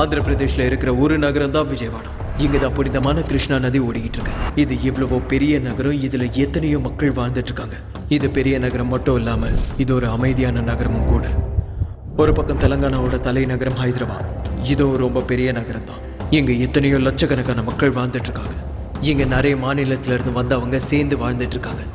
ஆந்திர பிரதேஷ்ல இருக்கிற ஒரு நகரம் தான் விஜயவாடா. இங்கதான் புனிதமான கிருஷ்ணா நதி ஓடிக்கிட்டு இருக்கு. இது இவ்வளவோ பெரிய நகரம், இதுல எத்தனையோ மக்கள் வாழ்ந்துட்டு இருக்காங்க. இது பெரிய நகரம் மட்டும் இல்லாம இது ஒரு அமைதியான நகரமும் கூட. ஒரு பக்கம் தெலங்கானாவோட தலைநகரம் ஹைதராபாத். இதுவும் ரொம்ப பெரிய நகரம் தான். இங்க எத்தனையோ லட்சக்கணக்கான மக்கள் வாழ்ந்துட்டு இருக்காங்க. இங்க நிறைய மாநிலத்தில இருந்து வந்தவங்க சேர்ந்து வாழ்ந்துட்டு இருக்காங்க.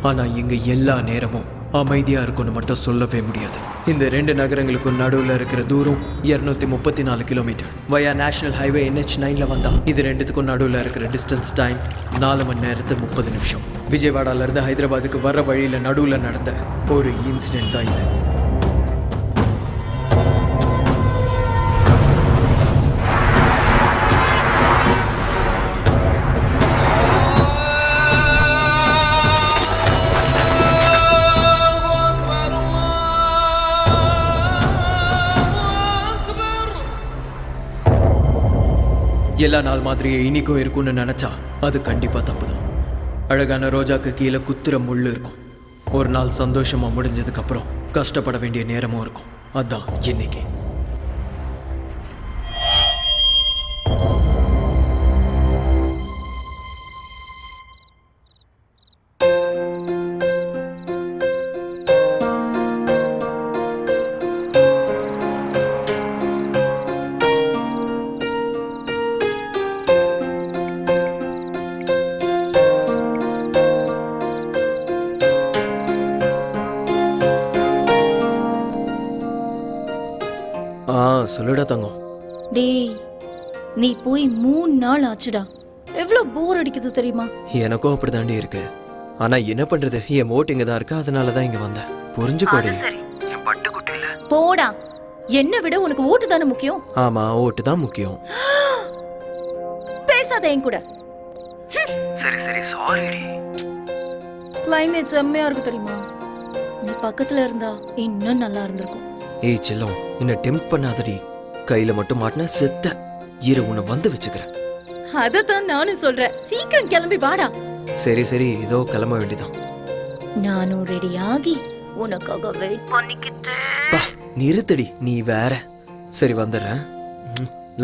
ஆனா இங்க எல்லா நேரமும் அமைதியா இருக்கும்னு மட்டும் சொல்லவே முடியாது. இந்த ரெண்டு நகரங்களுக்கும் நடுவில் இருக்கிற தூரம் 234 கிலோமீட்டர். வயா நேஷனல் ஹைவே NH9ல வந்தா இது ரெண்டுத்துக்கும் நடுவில் இருக்கிற டிஸ்டன்ஸ் டைம் 4 மணி நேரத்து 30 நிமிஷம். விஜயவாடால இருந்து ஹைதராபாத்துக்கு வர்ற வழியில நடுவில் நடந்த ஒரு இன்சிடென்ட் தான் இது. எல்லா நாள் மாதிரியே இனிக்கும் இருக்கும்னு நினைச்சா அது கண்டிப்பா தப்புதான். அழகான ரோஜாக்கு கீழே குத்துற முள்ளு இருக்கும். ஒரு நாள் சந்தோஷமா முடிஞ்சதுக்கு அப்புறம் கஷ்டப்பட வேண்டிய நேரமும் இருக்கும். அதான் இன்னைக்கு. சொல்லுடா தங்கம். டேய், நீ போய் 3 நாள் ஆச்சுடா. எவ்வளவு போர் அடிக்குது தெரியுமா? எனக்கும் அப்படிதாண்டி இருக்கு. ஆனா என்ன பண்றது, என் ஓட்டு இங்க தான் இருக்கு, அதனாலதான் இங்க வந்தேன். புரிஞ்சுக்கோடி. போடா, என்ன விட உனக்கு ஓட்டு தானே முக்கியம். ஆமா, ஓட்டு தான் முக்கியம். பேசாத என் கூட. சரி சரி, சாரிடி. கிளைமேட் செம்மையா இருக்கு தெரியுமா? நீ பக்கத்துல இருந்தா இன்னும் நல்லா இருந்திருக்கும். ஏய் செல்லம், என்ன டெம்ப்ட் பண்ணாதடி. கையில மட்டும் மாட்டினா செத்த. இரு, உன்னை வந்து வச்சுக்கிறேன். அதத்தான் நானும் சொல்றேன். சீக்கிரம் கிளம்பி வாடா. சரி சரி, இதோ கிளம்ப வேண்டியதான். நானும் ரெடி ஆகி உனக்காக வெயிட் பண்ணிக்கிட்டேன். நிறுத்தடி, நீ வேற. சரி வந்துடுறேன்.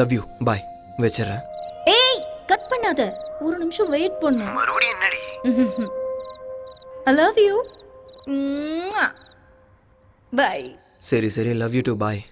லவ் யூ, பாய். வச்சிடறேன். ஏய், கட் பண்ணாத. ஒரு நிமிஷம் வெயிட் பண்ணு. மறுபடியும் என்னடி? I love you. Bye. சரி சரி, லவ் யூ டு, பாய்.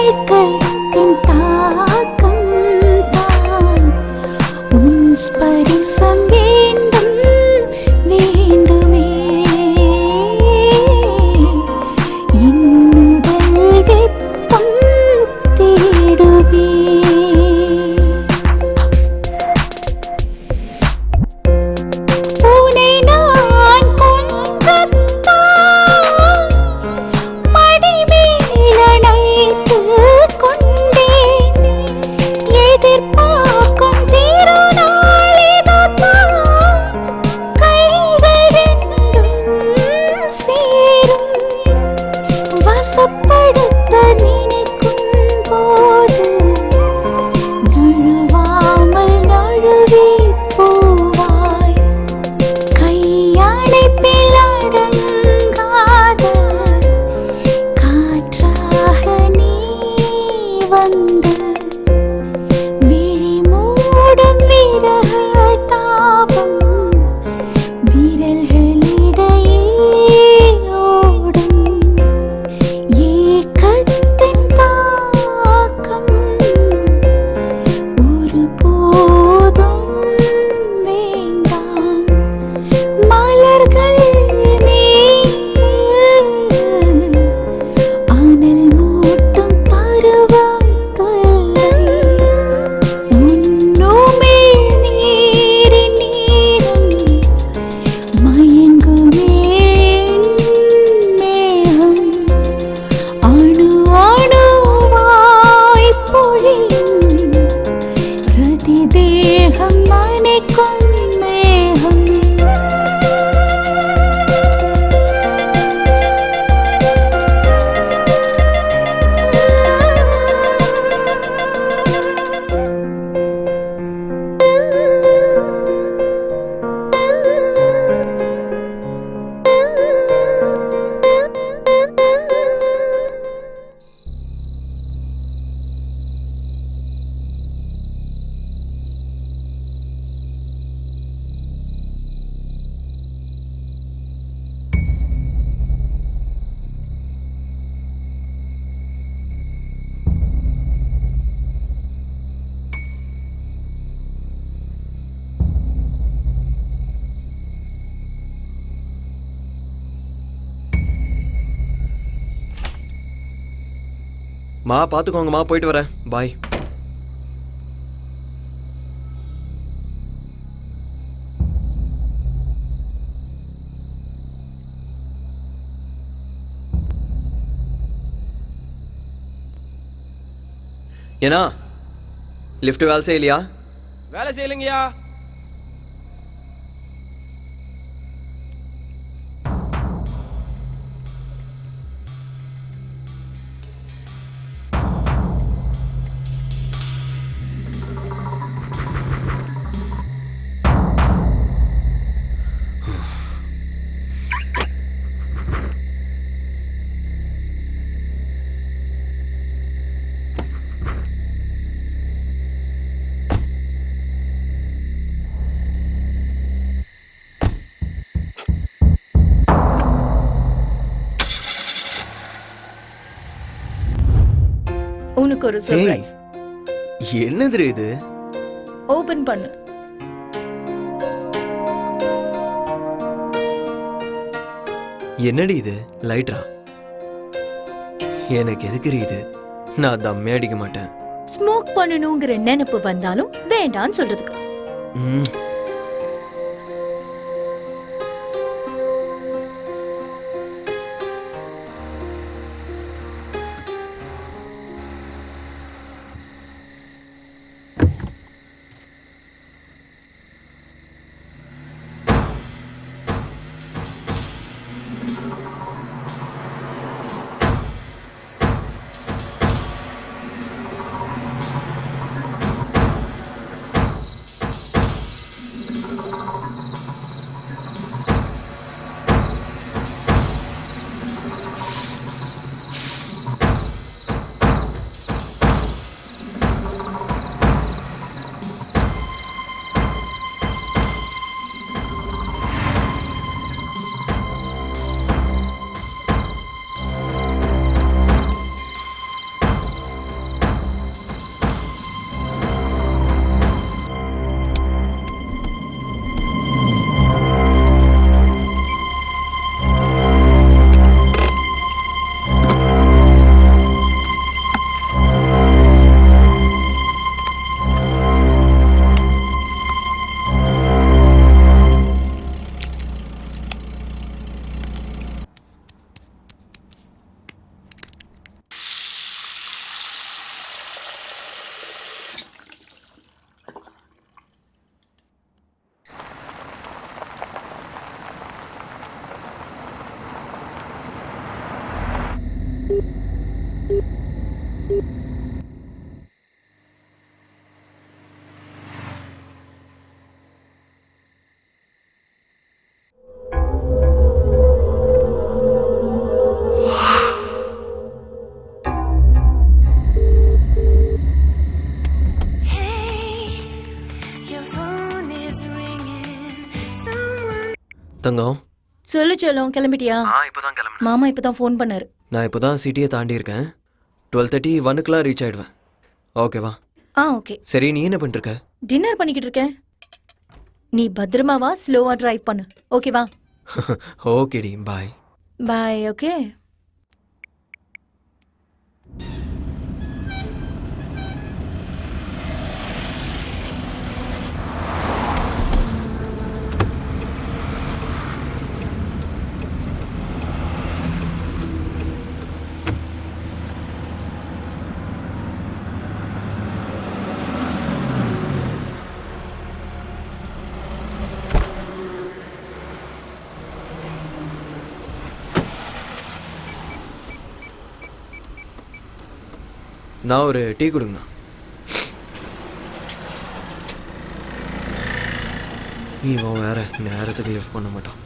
ஏக்கத்தின் தாக்கம் தான் உன் ஸ்பரிசம் வேண்டும் வேண்டுமே இன்னுடல் வெப்பம் தேடுவே உனை நான் கொஞ்சத்தான் மடிமேலணைத்துக் கொண்டேன் எதிர்பார்க்கும் திருநாள் இதுதான் கைகள் ரெண்டும் சேரும் வசப்படுத்த நினைக்கும் போது நழுவாமல் நழுவி போவாய் கையணைப்பில் அடங்காத காற்றாக நீ வந்து விழி மூடும் விரக தாபம் விரல்களிடையே ஓடும் ஏக்கத்தின் தாக்கம் ஒருபோதும் வேண்டாம் மலர்கள் மீது அனல் மூட்டும் பருவம் தொல்லை உன்னுமிழ் நீரின் நீரம் மயங்குமே மேகம் அணு அணுவாய் பொழியும் பிரதி தேகம் மனைக்கும் மேகம் மா பார்த்துக்கோங்கம்மா, போயிட்டு வரேன். பாய். ஏன்னா லிஃப்ட் வேலை செய்யலையா? வேலை செய்யலைங்கய்யா. உனக்கு ஒரு சர்ப்ரைஸ். என்னது இது? ஓபன் பண்ணு. என்னடி இது? லைட்டரா? எனக்கு எதுக்கு இது? நான் தம்மே அடிக்க மாட்டேன். ஸ்மோக் பண்ணணுங்கிற நினைப்பு வந்தாலும் வேண்டான்னு சொல்றதுக்கு. ம். தங்கம் சொல்லு செல்லம், கிளம்பிட்டியா? இப்போதான் கிளம்புனேன். மாமா இப்பதான் ஃபோன் பண்ணாரு. நான் இப்போ தான் சிட்டியை தாண்டி இருக்கேன். 12:30 1க்குலாம் ரீச் ஆயிடுவேன். ஓகேவா? ஓகே. சரி, நீ என்ன பண்ணிருக்க? டின்னர் பண்ணிக்கிட்டு இருக்கேன். நீ பத்திரமா வா, ஸ்லோவா டிரைவ் பண்ணு. ஓகேவா? ஓகேடி, பாய். பாய். ஓகே. நான் ஒரு டீ கொடுங்கண்ணா. இவன் வேற நேரத்துக்கு லிஃப்ட் பண்ண மாட்டான்.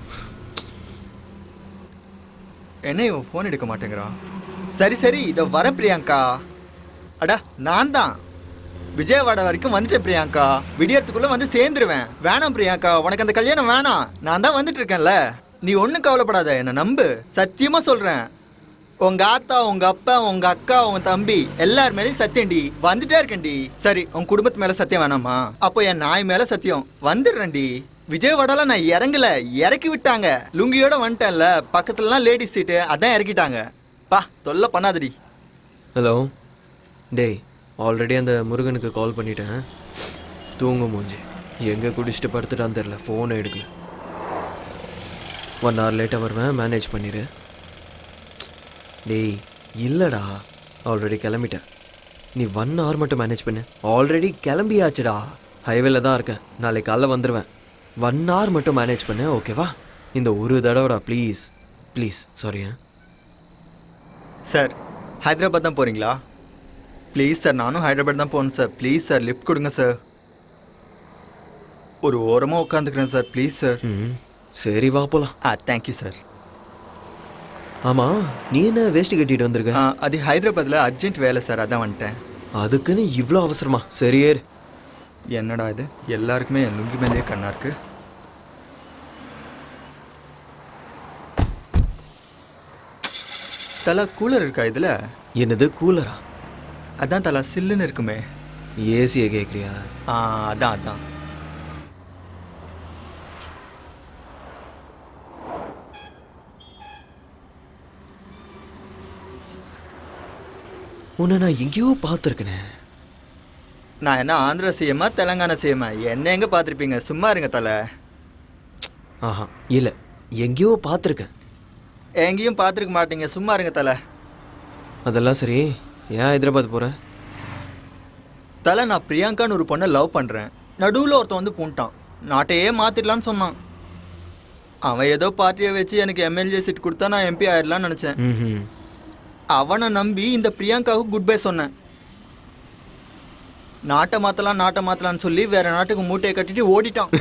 என்ன இவன் ஃபோன் எடுக்க மாட்டேங்கிறான்? சரி இதை வர பிரியாங்கா. அடா நான் தான் விஜயவாடா வரைக்கும் வந்துட்டேன் பிரியாங்கா. விடியறதுக்குள்ள வந்து சேர்ந்துருவேன். வேணாம் பிரியாங்கா, உனக்கு அந்த கல்யாணம் வேணாம். நான் தான் வந்துட்டு இருக்கேன்ல. நீ ஒன்றும் கவலைப்படாத, என்னை நம்பு. சத்தியமா சொல்றேன். உங்க ஆத்தா, உங்க அப்பா, உங்க அக்கா, உங்க தம்பி எல்லார் மேலேயும் சத்தியம்டி. வந்துட்டே இருக்கேன்டி. சரி, உங்க குடும்பத்து மேல சத்தியம் வேணாமா? அப்போ என் நாய் மேல சத்தியம். வந்துடுறேன்டி. விஜயவாடால நான் இறங்கல, இறக்கி விட்டாங்க. லுங்கியோட வந்துட்டேன்ல, பக்கத்துலலாம் லேடிஸ் சீட்டு, அதான் இறக்கிட்டாங்க. பா தொல்லை பண்ணாதடி. ஹலோ டேய், ஆல்ரெடி அந்த முருகனுக்கு கால் பண்ணிட்டேன். தூங்க மூஞ்சி எங்கே குடிச்சிட்டு படுத்துட்டான்னு தெரில, ஃபோனை எடுக்கல. 1 hour லேட்டாக வருவேன், மேனேஜ் பண்ணிடு. டேய் இல்லைடா, ஆல்ரெடி கிளம்பிட்டேன். நீ 1 hour மட்டும் மேனேஜ் பண்ணு. ஆல்ரெடி கிளம்பியாச்சுடா, ஹைவேல தான் இருக்கேன். நாளைக்கு காலைல வந்துடுவேன். 1 hour மட்டும் மேனேஜ் பண்ணு, ஓகேவா? இந்த ஒரு தடவைடா please please. Sorry. Sir Hyderabad தான் போகிறீங்களா? ப்ளீஸ் சார், நானும் ஹைதராபாத் தான் போகணும் சார். ப்ளீஸ் சார், லிஃப்ட் கொடுங்க சார். ஒரு ஓரமாக உட்காந்துக்கிறேன் சார், ப்ளீஸ் சார். சரி வா போகலாம். Thank you sir. ஆமாம், நீ என்ன வேஷ்டி கட்டிட்டு வந்திருக்க? அது ஹைதராபாத்தில் அர்ஜென்ட் வேலை சார், அதான் வந்துட்டேன். அதுக்குன்னு இவ்வளோ அவசரமா? சரி ஏறு. என்னடா இது, எல்லாருக்குமே என் லுங்கி மேலேயே கண்ணா இருக்கு. தலா கூலர் இருக்கா இதில்? என்னது கூலரா? அதான் தலா சில்லுன்னு இருக்குமே. ஏசியை கேட்குறியா? அதான். உன்னை நான் எங்கேயோ பார்த்துருக்கேனே. நான் என்ன ஆந்திரா சிஎம்மா தெலங்கானா சிஎம்மா? என்ன எங்கே பார்த்துருப்பீங்க? சும்மா இருங்க தலை. ஆஹா இல்லை, எங்கேயோ பார்த்துருக்கேன். எங்கேயும் பார்த்துருக்க மாட்டீங்க, சும்மா இருங்க தலை. அதெல்லாம் சரி, ஏன் ஹைதராபாத் போகிற? தலை, நான் பிரியாங்கான்னு ஒரு பொண்ணை லவ் பண்ணுறேன். நடுவில் ஒருத்தன் வந்து பூண்டான், நாட்டையே மாற்றிடலான்னு சொன்னான். அவன் ஏதோ பார்ட்டியை வச்சு எனக்கு எம்எல்ஏ சீட் கொடுத்தா நான் எம்பி ஆயிடலான்னு நினச்சேன். அவனை நம்பி இந்த பிரியாங்காவுக்கு குட் பை சொன்னேன். நாட்டை மாற்றலான்னு சொல்லி வேற நாட்டுக்கு மூட்டையை கட்டிட்டு ஓடிட்டான்.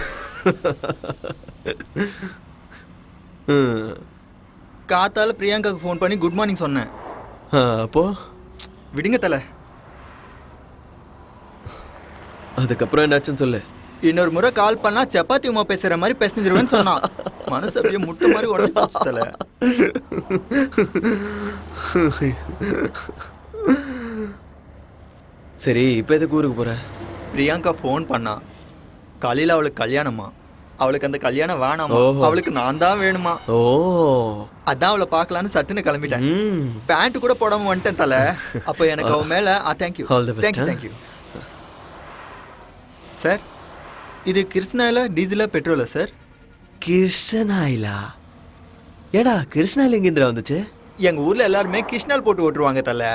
காத்தால பிரியாங்காவுக்கு ஃபோன் பண்ணி குட் மார்னிங் சொன்னேன். அப்போ விடுங்க தலை. அதுக்கப்புறம் என்னாச்சுன்னு சொல்லு. இன்னொரு முறை கால் பண்ணா சப்பாத்தி உமா பேசுற மாதிரி பேசிஞ்சிருவேன்னு சொன்னான். மனசு அப்படியே முட்டு மாதிரி உடஞ்சி போச்சு தலை. சரி, இப்போ எதுக்கு ஊருக்கு போற? பிரியாங்கா ஃபோன் பண்ணா. காலையில் அவளுக்கு கல்யாணமா. அவளுக்கு அந்த கல்யாணம் வேணாமா, அவளுக்கு நான் தான் வேணுமா. ஓ, அதான் அவளை பார்க்கலான்னு சட்டுன்னு கிளம்பிட்டேன். பேண்ட் கூட போடாம வந்துட்டேன் தலை. அப்போ எனக்கு அவன் மேல தேங்க்யூ தேங்க்யூ. சார், இது கிருஷ்ணாயிலா டீசலா பெட்ரோலா சார்? கிருஷ்ணாயிலா? ஏடா கிருஷ்ணாயில் எங்கேந்திரா வந்துச்சு? எங்க ஊர்ல எல்லாருமே கிருஷ்ணால் போட்டு ஓட்டுருவாங்க தலை.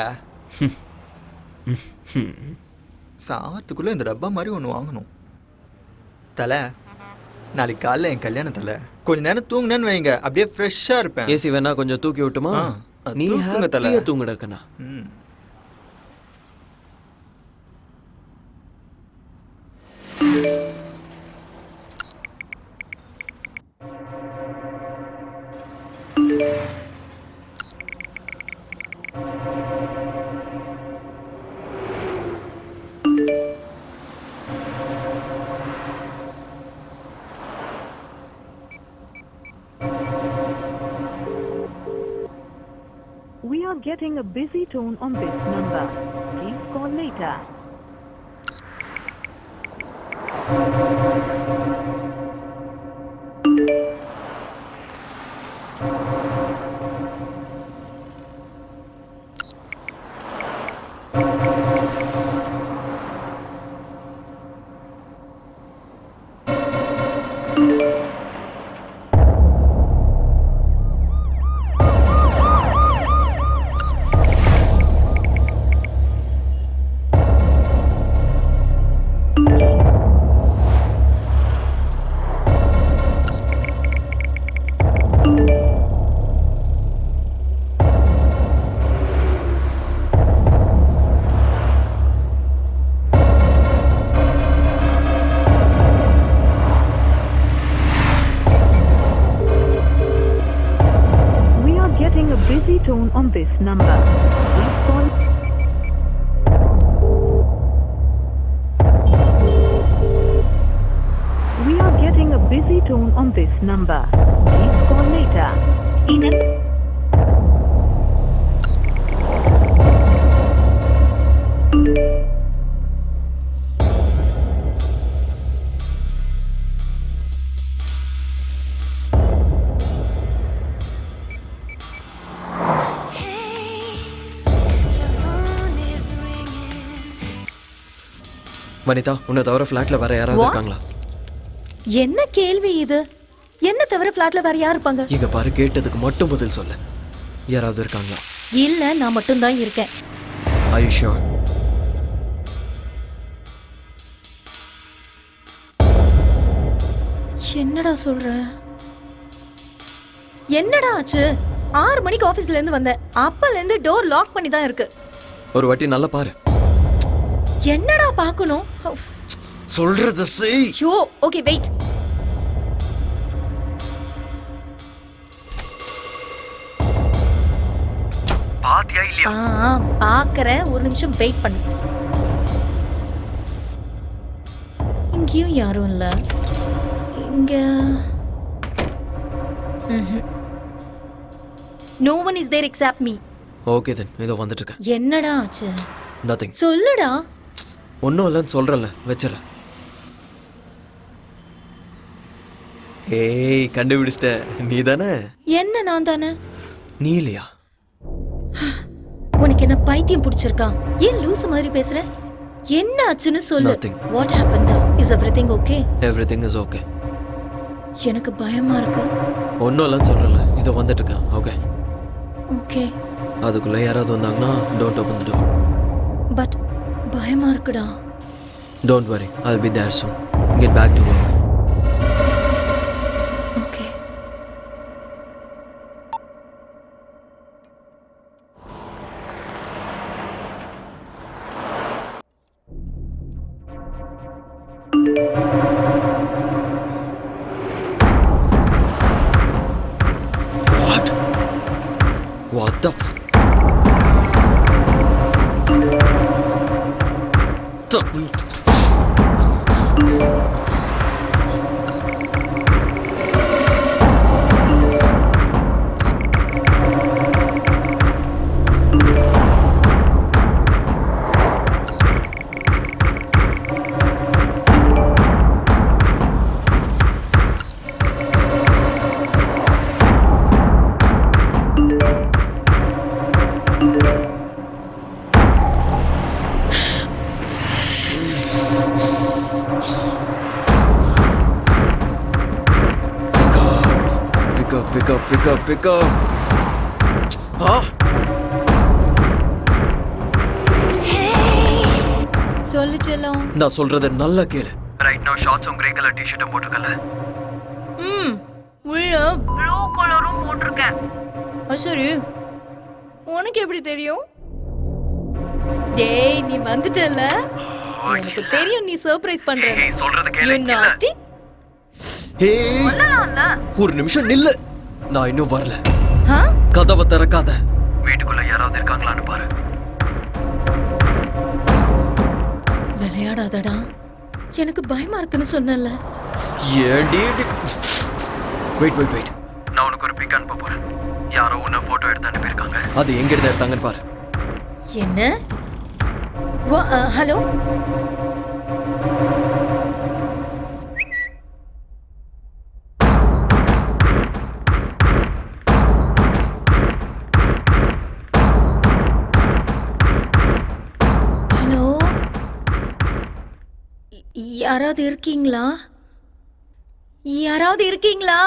சாவத்துக்குள்ள இந்த டப்பா மாதிரி ஒன்று வாங்கணும் தலை. நாளைக்கு காலைல என் கல்யாணம் தலை. கொஞ்ச நேரம் தூங்குனேன்னு வைங்க, அப்படியே ஃப்ரெஷ்ஷா இருப்பேன். ஏசி வேணா கொஞ்சம் தூக்கி விட்டுமா? நீ தலை தூங்குடக்கண்ணா. getting a busy tone on this number. Please call later. Busy tone on this number. Please call. We are getting a busy tone on this number. Please call later. Vanitha, உன்னை தவிர ஃப்ளாட்ல வேற யாராவது What? இருக்காங்களா? என்ன கேள்வி இது? என்ன தவிர ஃபிளாட்ல வேற யார் இருப்பாங்க? இங்க பாரு, கேட்டதுக்கு மட்டும் பதில் சொல்லு. யாராவது இருக்காங்களா? இல்ல, நான் மட்டும் தான் இருக்கேன். Are you sure? என்னடா சொல்ற? என்னடா ஆச்சு? 6 மணிக்கு ஆபீஸ்ல இருந்து வந்தேன். அப்பல இருந்து டோர் லாக் பண்ணி தான் இருக்கு. ஒரு வாட்டி நல்லா பாரு. என்னடா பார்க்கணும்? சொல்றது செய். Show, okay wait. பாத்தியா இல்லையா? பார்க்கறேன், ஒரு நிமிஷம் வெயிட் பண்ணு. இங்கேயும் யாரும் இல்ல. இங்க No one is there except me. Okay then, இதோ வந்துட்டு இருக்கேன். என்னடா ஆச்சு? Nothing. சொல்லுடா. ஒன்றும் இல்லைன்னு சொல்கிறேன்ல, வச்சிடறேன். ஏய், கண்டுபிடிச்சிட்ட. நீ தானே? என்ன நான் தானே? நீ இல்லையா? உனக்கு என்ன பைத்தியம் பிடிச்சிருக்கா? ஏன் லூசு மாதிரி பேசுற? என்ன ஆச்சுன்னு சொல்லு. Nothing. What happened? Is everything okay? Everything is okay. எனக்கு பயமா இருக்கு. ஒன்றும் இல்லைன்னு சொல்கிறேன்ல, இதோ வந்துட்டு இருக்கேன். ஓகே. ஓகே. அதுக்குள்ளே யாராவது வந்தாங்கன்னா don't open the door. But பயமா இருக்குடா. Don't worry, I'll be there soon. Get back to work. Okay. What? What the f... Pick up. சொல்லு செல்லம். நான் சொல்றத நல்லா கேளு. Right now ஷார்ட்ஸும் grey colour டி-ஷர்ட்டும் போட்டுக்கல. உள்ள ப்ளூ கலரும் போட்டிருக்கேன். சரி, உனக்கு எப்படி தெரியும்? டேய், நீ வந்துட்டல. எனக்கு தெரியும் நீ சர்ப்ரைஸ் பண்ற. ஏய், சொல்றத கேளு. You naughty. ஏய், ஒரு நிமிஷம் நில்லு. நான் இன்னும் வரல. கதவை திறக்காத. வீட்டுக்குள்ள யாராவது இருக்காங்களான்னு பாரு. விளையாடாதடா. எனக்கு பயமா இருக்குன்னு சொன்னல. ஏண்டி? வெயிட். நான் உனக்கு ஒரு பிக் அனுப்ப போறேன். யாரோ உன்னை போட்டோ எடுத்து அனுப்பியிருக்காங்க. அது எங்க இருந்து எடுத்தாங்கன்னு பாரு. என்ன? ஹலோ, ஹலோ, யாராவது இருக்கீங்களா? யாராவது இருக்கீங்களா?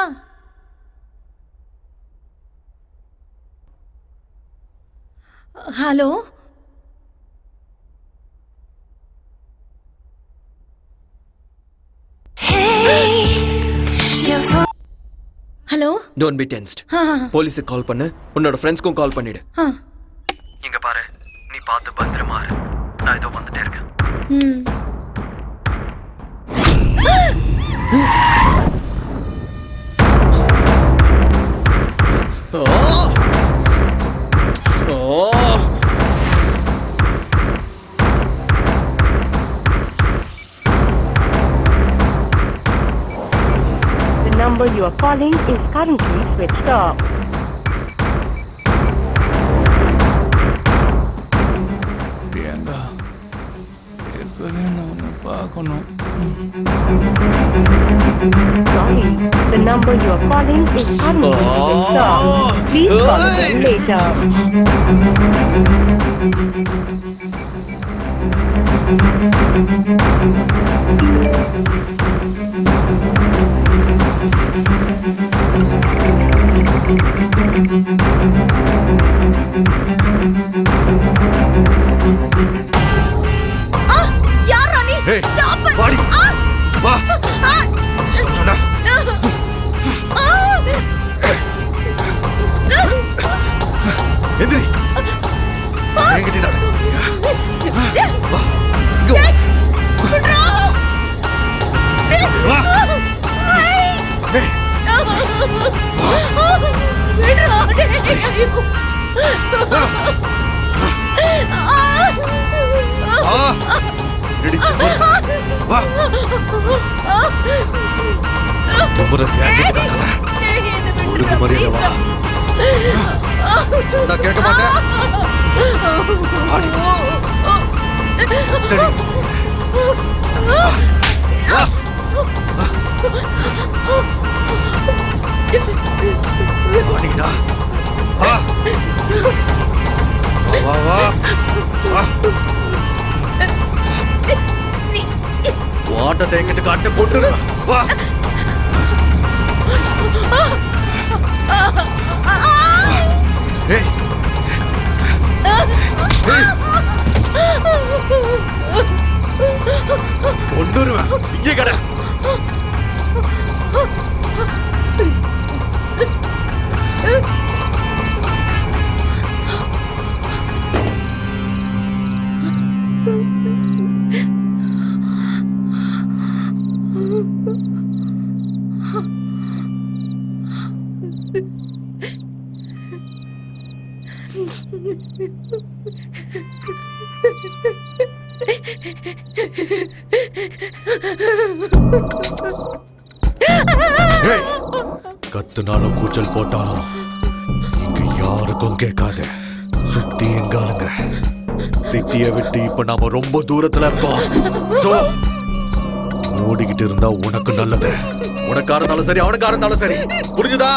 Hello, hello. Don't be tensed. போலீஸுக்கு கால் பண்ணு, உன்னோட ஃப்ரெண்ட்ஸ்க்கும் கால் பண்ணிடு. இங்க பாரு, நீ பார்த்து பத்திரமா இரு. நான் இதோ வந்துட்டே இருக்கேன். The number you are calling is currently switched off. Priyanka, எப்பவே நான் உன்னை பார்க்கணும். Sorry, the number you are calling is currently switched off. Please call again later. யாரா நீ? Stop it. வா. எந்திரி. என்கிட்ட நட. வா. இங்க வா. வா. ஏய். ரெடி. வா. தும்புற என்கிட்ட நட. ஒழுங்கு மரியாதை வா. நான் கேட்க மாட்டேன். ஆடி. சத்தடி. வா. ஆடிடா. வா. வா வா வா. வாட்டத்தை எங்கிட்ட காட்டு போட்டு வா. ஏய். கொண்டுருவேன். இங்கே கடை. கத்துனாலும் கூச்சல் போட்டாலும் இங்க யாருக்கும் கேட்காது. சுத்தி எங்காலுங்க. சிட்டியை விட்டு இப்ப நாம ரொம்ப தூரத்துல இருக்கோம். சோ ஓடிக்கிட்டு இருந்தா உனக்கு நல்லது. உனக்கா இருந்தாலும் சரி, அவனுக்கா இருந்தாலும் சரி. புரிஞ்சுதா?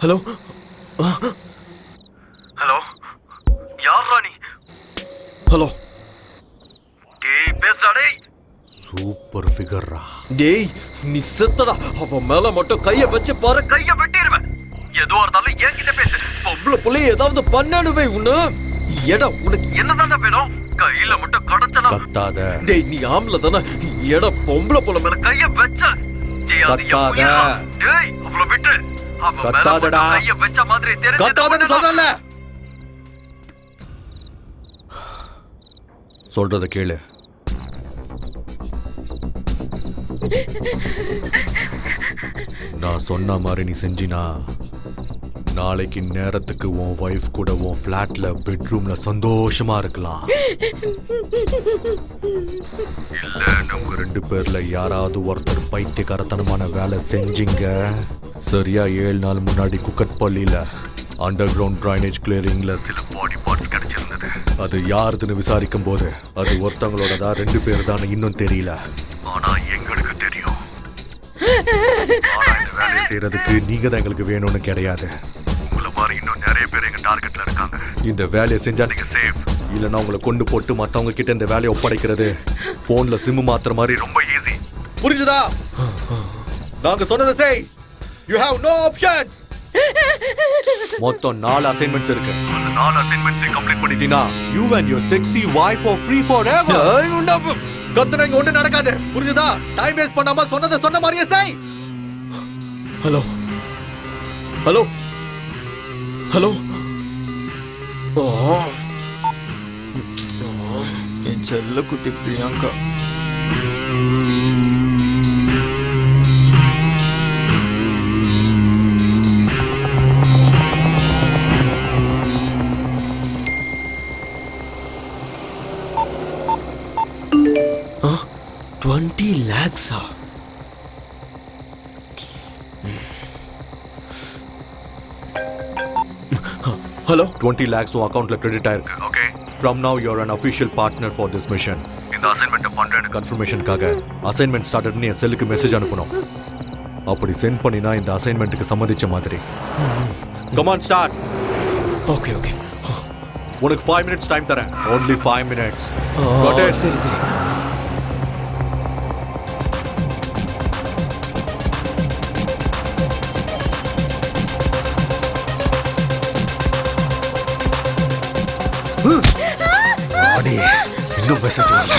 ஹலோ ஹலோ, யார் ராணி? ஹலோ. டேய் பேசுடா டேய். சூப்பர் ஃபிகர்ரா. டேய் நீ செத்தடா. அவன் மேல மட்டும் கைய வச்சு பாரு, கைய வெட்டிடுவேன். எதுவா இருந்தாலும் என்கிட்ட பேசு. பொம்பளை புள்ளி ஏதாவது பண்ணணுவே உன்ன. எடா உனக்கு என்னதானே வேணும்? கையில மட்டும் கடத்தலாம். கத்தாத. டேய் நீ ஆம்பளை தானே. எடா பொம்பளை புள்ள மேல கைய வச்ச. டேய் அது டேய் அவள விட்டு. கத்தாதடா. கத்தாதன்னு சொல்றல. சொல்றத கேளு. நான் சொன்ன மாதிரி நீ செஞ்சினா நாளைக்கு நேரத்துக்கு உன் வைஃப் கூட உன் ஃபிளாட்ல பெட்ரூம்ல சந்தோஷமா இருக்கலாம். இல்ல நம்ம 2 பேர்ல யாராவது ஒருத்தர் பைத்தியக்காரத்தனமான வேலை செஞ்சீங்க. சரியா 7 நாள் முன்னாடி குக்கட்பள்ளியில அண்டர் கிரவுண்ட் ட்ரைனேஜ் கிளியரிங்ல சில பாடி பார்ட்ஸ் கிடைச்சிருந்தது. அது யாருதுன்னு விசாரிக்கும் போது அது ஒருத்தவங்களோடதா 2 பேர் தான் இன்னும் தெரியல. ஆனா எங்களுக்கு தெரியும். வேலையை செய்யறதுக்கு நீங்க தான் எங்களுக்கு வேணும்னு கிடையாது. உங்களை மாதிரி இன்னும் நிறைய பேர் எங்க டார்கெட்ல இருக்காங்க. இந்த வேலையை செஞ்சா நீங்க சேஃப். இல்லைன்னா உங்களை கொண்டு போட்டு மத்தவங்க கிட்ட இந்த வேலையை ஒப்படைக்கிறது போன்ல சிம் மாத்துற மாதிரி ரொம்ப ஈஸி. புரிஞ்சுதா? நாங்க சொன்னதை செய். You have no options. மொத்தம் 4 அசைன்மெண்ட்ஸ் இருக்கு. அந்த 4 அசைன்மெண்ட்ஸ் கம்ப்ளீட் பண்ணிட்டீனா you and your sexy wife are free forever. கத்துனா இங்க ஒண்ணு நடக்காது. புரிஞ்சுதா? டைம் வேஸ்ட் பண்ணாம சொன்னதை சொன்ன மாதிரியே செய். Hello hello hello. என் செல்ல குட்டி பிரியங்கா. $20 lakhs. Hello? 20 lakhs உன் அக்கவுண்ட்ல கிரெடிட் ஆயிருக்கு. Okay. From now you're an official partner for this mission. இந்த அசைன்மென்ட் பண்றேன் கன்ஃபர்மேஷனுக்காக அசைன்மென்ட் ஸ்டார்டட்னு என் செல்லுக்கு மெசேஜ் அனுப்பணும். அப்படி சென்ட் பண்ணினா இந்த அசைன்மென்ட்டுக்கு சம்மதிச்ச மாதிரி. Come on start. Okay okay. உனக்கு 5 minutes டைம் தரேன். Only 5 minutes. Got it? சரி சரி. இன்னும் மெசேஜ் வரல.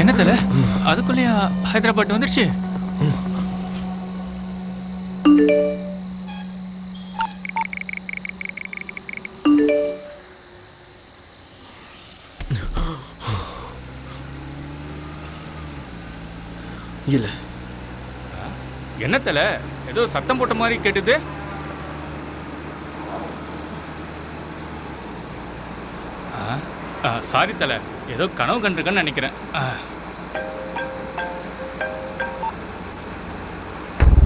என்ன தல அதுக்குள்ளேயா ஹைதராபாத் வந்துருச்சு? இல்ல. என்ன தல ஏதோ சத்தம் போட்ட மாதிரி கேட்டுது. சாரி தல ஏதோ கனவு கண்டிருக்கேன்னு நினைக்கிறேன்.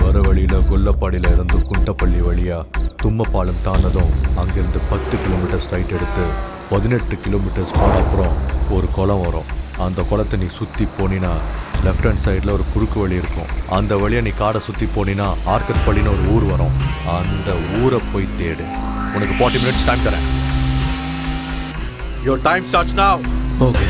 வர வழியில கொல்லப்பாடியில இருந்து குண்டப்பள்ளி வழியா தும்மப்பாலம் தாண்டதும் அங்கிருந்து 10 கிலோமீட்டர் ஸ்ட்ரைட் எடுத்து 18 கிலோமீட்டர்ஸ் போன அப்புறம் ஒரு குளம் வரும். அந்த குளத்தை நீ சுற்றி போனினா லெஃப்ட் ஹேண்ட் சைடில் ஒரு குறுக்கு வழி இருக்கும். அந்த வழியை நீ காடை சுற்றி போனினா ஆர்கட்பள்ளின்னு ஒரு ஊர் வரும். அந்த ஊரை போய் தேடு. உனக்கு 40 minutes டைம் தரேன். Your time starts now. Okay.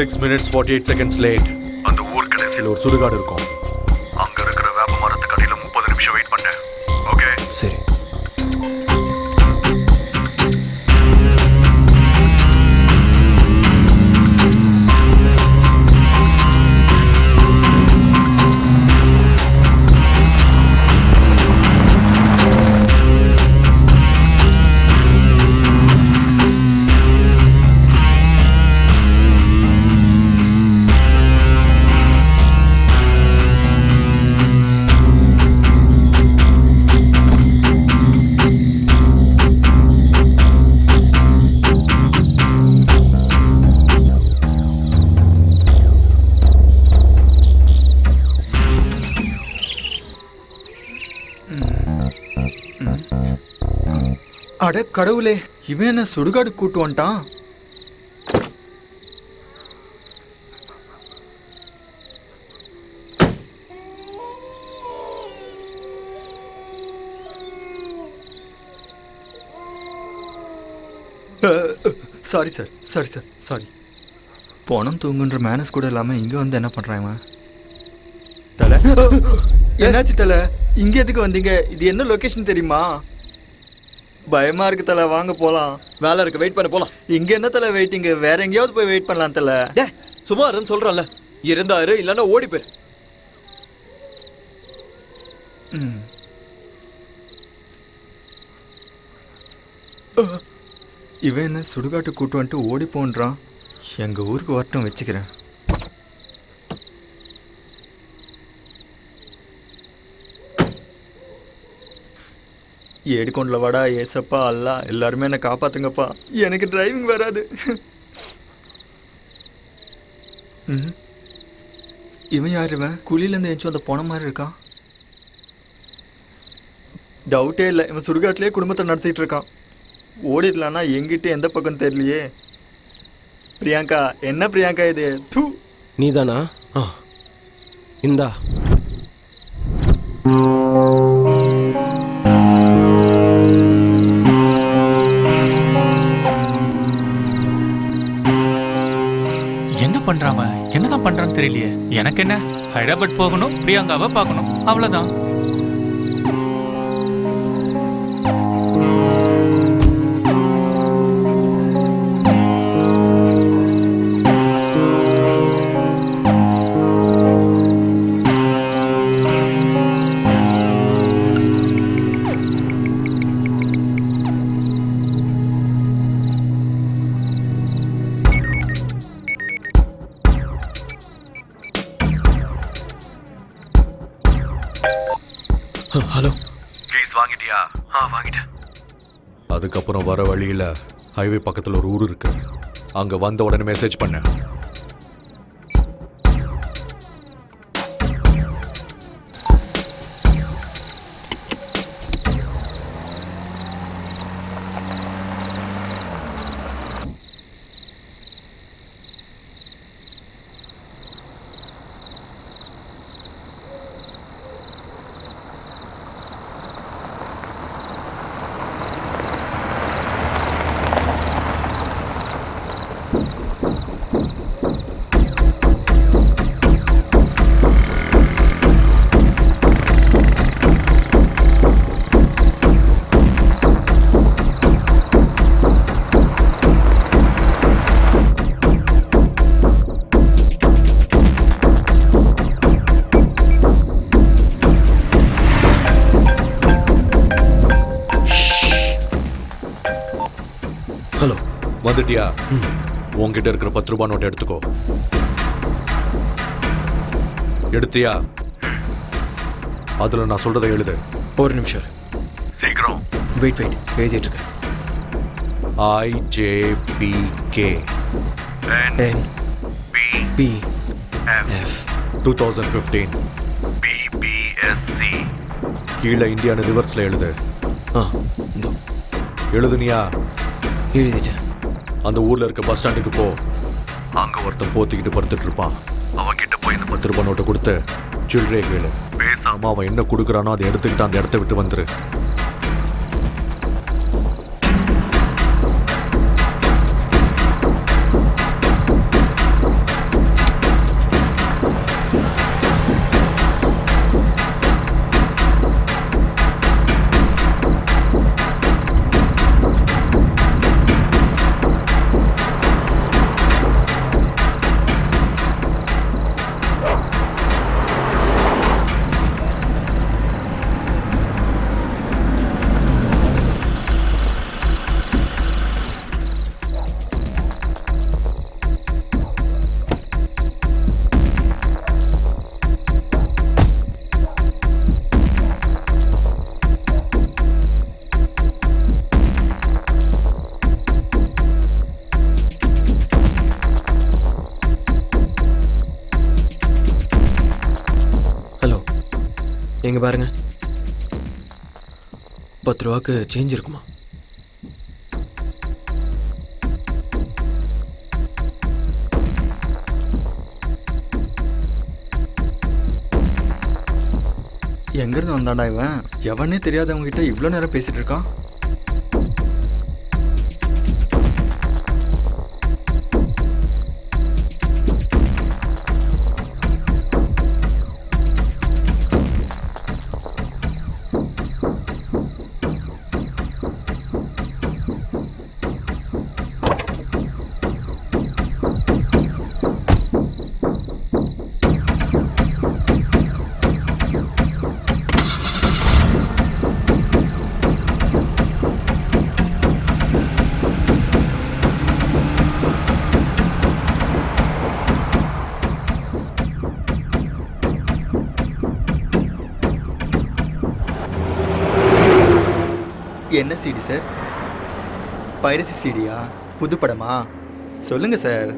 6 minutes 48 seconds late. அந்த ஊர் கடைசியில் ஒரு சுடுகாடு இருக்கும். அங்க இருக்கிற வேப்ப மரத்துக்கு அடியில 30 நிமிஷம் வெயிட் பண்ணேன். ஓகே சரி. அட கடவுளே, இவன் என்ன சுடுகாடு கூட்டு வந்துட்டான்? Sorry sir, sorry sir, sorry. பணம் தூங்குன்ற மேனஸ் கூட இல்லாமல் இங்கே வந்து என்ன பண்ணுறாங்க? தலை என்னாச்சு தலை? இங்கே எதுக்கு வந்தீங்க? இது என்ன லொக்கேஷன் தெரியுமா? பயமா இருக்கு தலை, வாங்க போலாம். வேலை இருக்கு, வெயிட் பண்ண போலாம். இங்க என்ன தலை வெயிட்டிங்க? வேற எங்கேயாவது போய் வெயிட் பண்ணலாம் தலை. டே சுமாருன்னு சொல்றேன்ல, இருந்தாரு இல்லைன்னா ஓடி போயிரு. இவன் என்ன சுடுகாட்டு கூட்டு வந்துட்டு ஓடி போன்றான். எங்க ஊருக்கு வரட்டும், வச்சுக்கிறேன். ஏடுகொண்டல வாடா ஏசப்பா அல்லா, எல்லாருமே என்னை காப்பாத்துங்கப்பா, எனக்கு டிரைவிங் வராது. இவன் யார்? இவன் குழியிலேருந்து எஞ்சும் அந்த போன மாதிரி இருக்கான். டவுட்டே இல்லை, இவன் சுடுகாட்டிலே குடும்பத்தை நடத்திட்டு இருக்கான். ஓடிடலான்னா எங்கிட்ட எந்த பக்கம் தெரியலையே. பிரியங்கா, என்ன பிரியங்கா இது? தூ, நீதானா? இந்தா. என்ன பண்றாம, என்னதான் பண்றான்னு தெரியலையே. எனக்கு என்ன, ஹைதராபாத் போகணும், பிரியங்காவை பார்க்கணும், அவ்வளவுதான். ஹலோ, ப்ளீஸ் வாங்கிட்டியா? வாங்கிட்டேன். அதுக்கப்புறம் வர வழியில் ஹைவே பக்கத்தில் ஒரு ஊர் இருக்கு. அங்கே வந்த உடனே மெசேஜ் பண்ணேன். ஹலோ, வந்துட்டியா? உங்ககிட்ட இருக்கிற 10 ரூபாய் நோட்டை எடுத்துக்கோ. எடுத்தியா? அதில் நான் சொல்றதை எழுது. ஒரு நிமிஷம் சீக்கிரம். வெயிட் எழுதிட்டு இருக்கேன். IJPK NPF 2015 BBSC. கீழே இந்தியான்னு ரிவர்ஸில் எழுது. இதோ எழுதுனியா? எழுதிட்டேன். அந்த ஊர்ல இருக்க பஸ் ஸ்டாண்டுக்கு போ. அங்க ஒருத்தன் போத்திக்கிட்டு படுத்துட்டு இருப்பான். அவன் கிட்ட போய் இந்த 10 ரூபாய் நோட்டை கொடுத்து சில்லறையை கேளு. பேசாம அவன் என்ன கொடுக்குறானோ அதை எடுத்துக்கிட்டு அந்த இடத்த விட்டு வந்துரு. எங்க பாருங்க, 10 ரூபாய்க்கு சேஞ்ச் இருக்குமா? எங்கேருந்து வந்தாண்டா இவன்? எவனே தெரியாதவங்க கிட்ட இவ்வளோ நேரம் பேசிட்டு இருக்கான். என்ன சிடி சார்? பைரசி சிடியா? புது படமா? சொல்லுங்க சார்.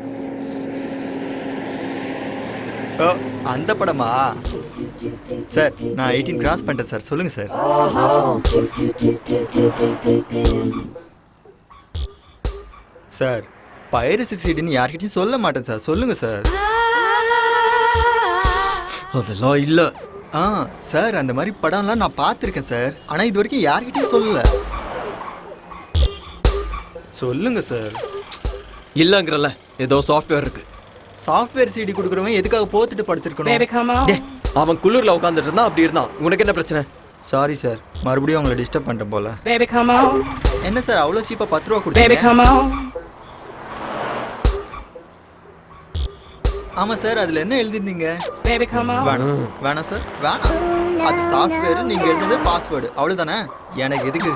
ஓ, அந்த படமா? சார் நான் 18 கிராஸ் பண்ணிட்டேன் சார். சொல்லுங்க சார். சார் பைரசி சிடின்னு யார்கிட்டயும் சொல்ல மாட்டேன் சார். சொல்லுங்க சார். அதெல்லாம் இல்ல. சார் அந்த மாதிரி படம்லாம் நான் பார்த்துருக்கேன் சார். ஆனால் இது வரைக்கும் யார்கிட்டயும் சொல்லல. சொல்லுங்க சார். இல்லங்கிறல்ல, ஏதோ சாஃப்ட்வேர் இருக்கு. சாஃப்ட்வேர் சிடி கொடுக்குறவன் எதுக்காக போத்துட்டு படுத்திருக்கணும்? அவன் குளிர்ல உட்காந்துட்டு இருந்தான், அப்படி இருந்தான். உனக்கு என்ன பிரச்சனை? சாரி சார், மறுபடியும் அவங்களை டிஸ்டர்ப் பண்ணிட்டேன் போல. Baby, come on. என்ன சார் அவ்வளோ சீப்பாக 10 ரூபா Baby, கொடுத்தீங்க? come on. ஆமாம் சார், அதில் என்ன எழுதிருந்தீங்க? Baby, come on. வேணாம் சார், வேணாம். அது சாஃப்ட்வேர், நீங்கள் எழுதுனது பாஸ்வேர்டு, அவ்வளோதானே. எனக்கு எதுக்கு?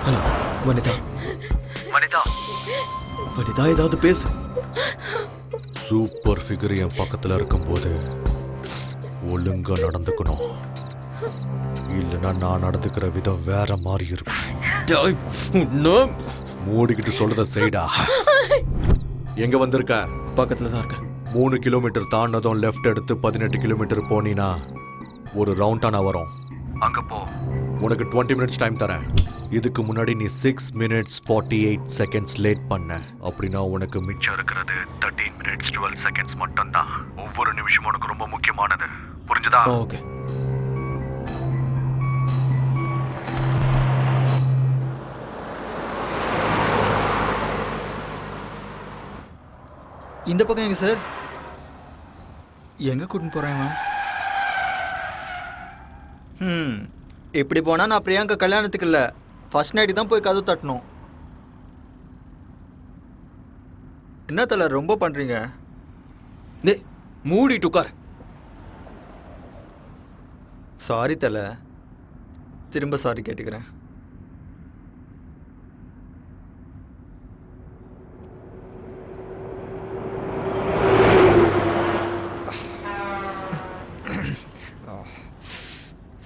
ஹலோ வனிதா. வனிதா ஏதாவது பேசு. சூப்பர் ஃபிகர் என் பக்கத்தில் இருக்கும்போது ஒழுங்கா நடந்துக்கணும். இல்லைன்னா நான் நடந்துக்கிற விதம் வேற மாதிரி இருக்கும். மூடிக்கிட்டு சொல்றத செய்டா. எங்க வந்திருக்க? பக்கத்துல தான் இருக்கேன். 3 கிலோமீட்டர் தாண்டதும் லெஃப்ட் எடுத்து 18 கிலோமீட்டர் போனீனா ஒரு ரவுண்டானா வரும். அங்க போ. உனக்கு 20 மினிட்ஸ் டைம் தரேன். இதுக்கு முன்னாடி நீ 6 minutes 48 seconds லேட் பண்ண. அப்படின்னா உனக்கு மிச்சம் இருக்கிறது 13 minutes 12 seconds மட்டும்தான். ஒவ்வொரு நிமிஷமும் உனக்கு ரொம்ப முக்கியமானது. புரிஞ்சுதா? ஓகே. இந்த பக்கம் எங்க சார்? எங்க கூட்டின்னு போறேன்? இப்படி போனா நான் பிரியாங்கா கல்யாணத்துக்கு இல்லை, ஃபர்ஸ்ட் நைட்டு தான் போய் கதவு தட்டணும். என்ன தல ரொம்ப பண்றீங்க? மூடிட்டு உட்கார். சாரி தல, திரும்ப சாரி கேட்டுக்கிறேன்.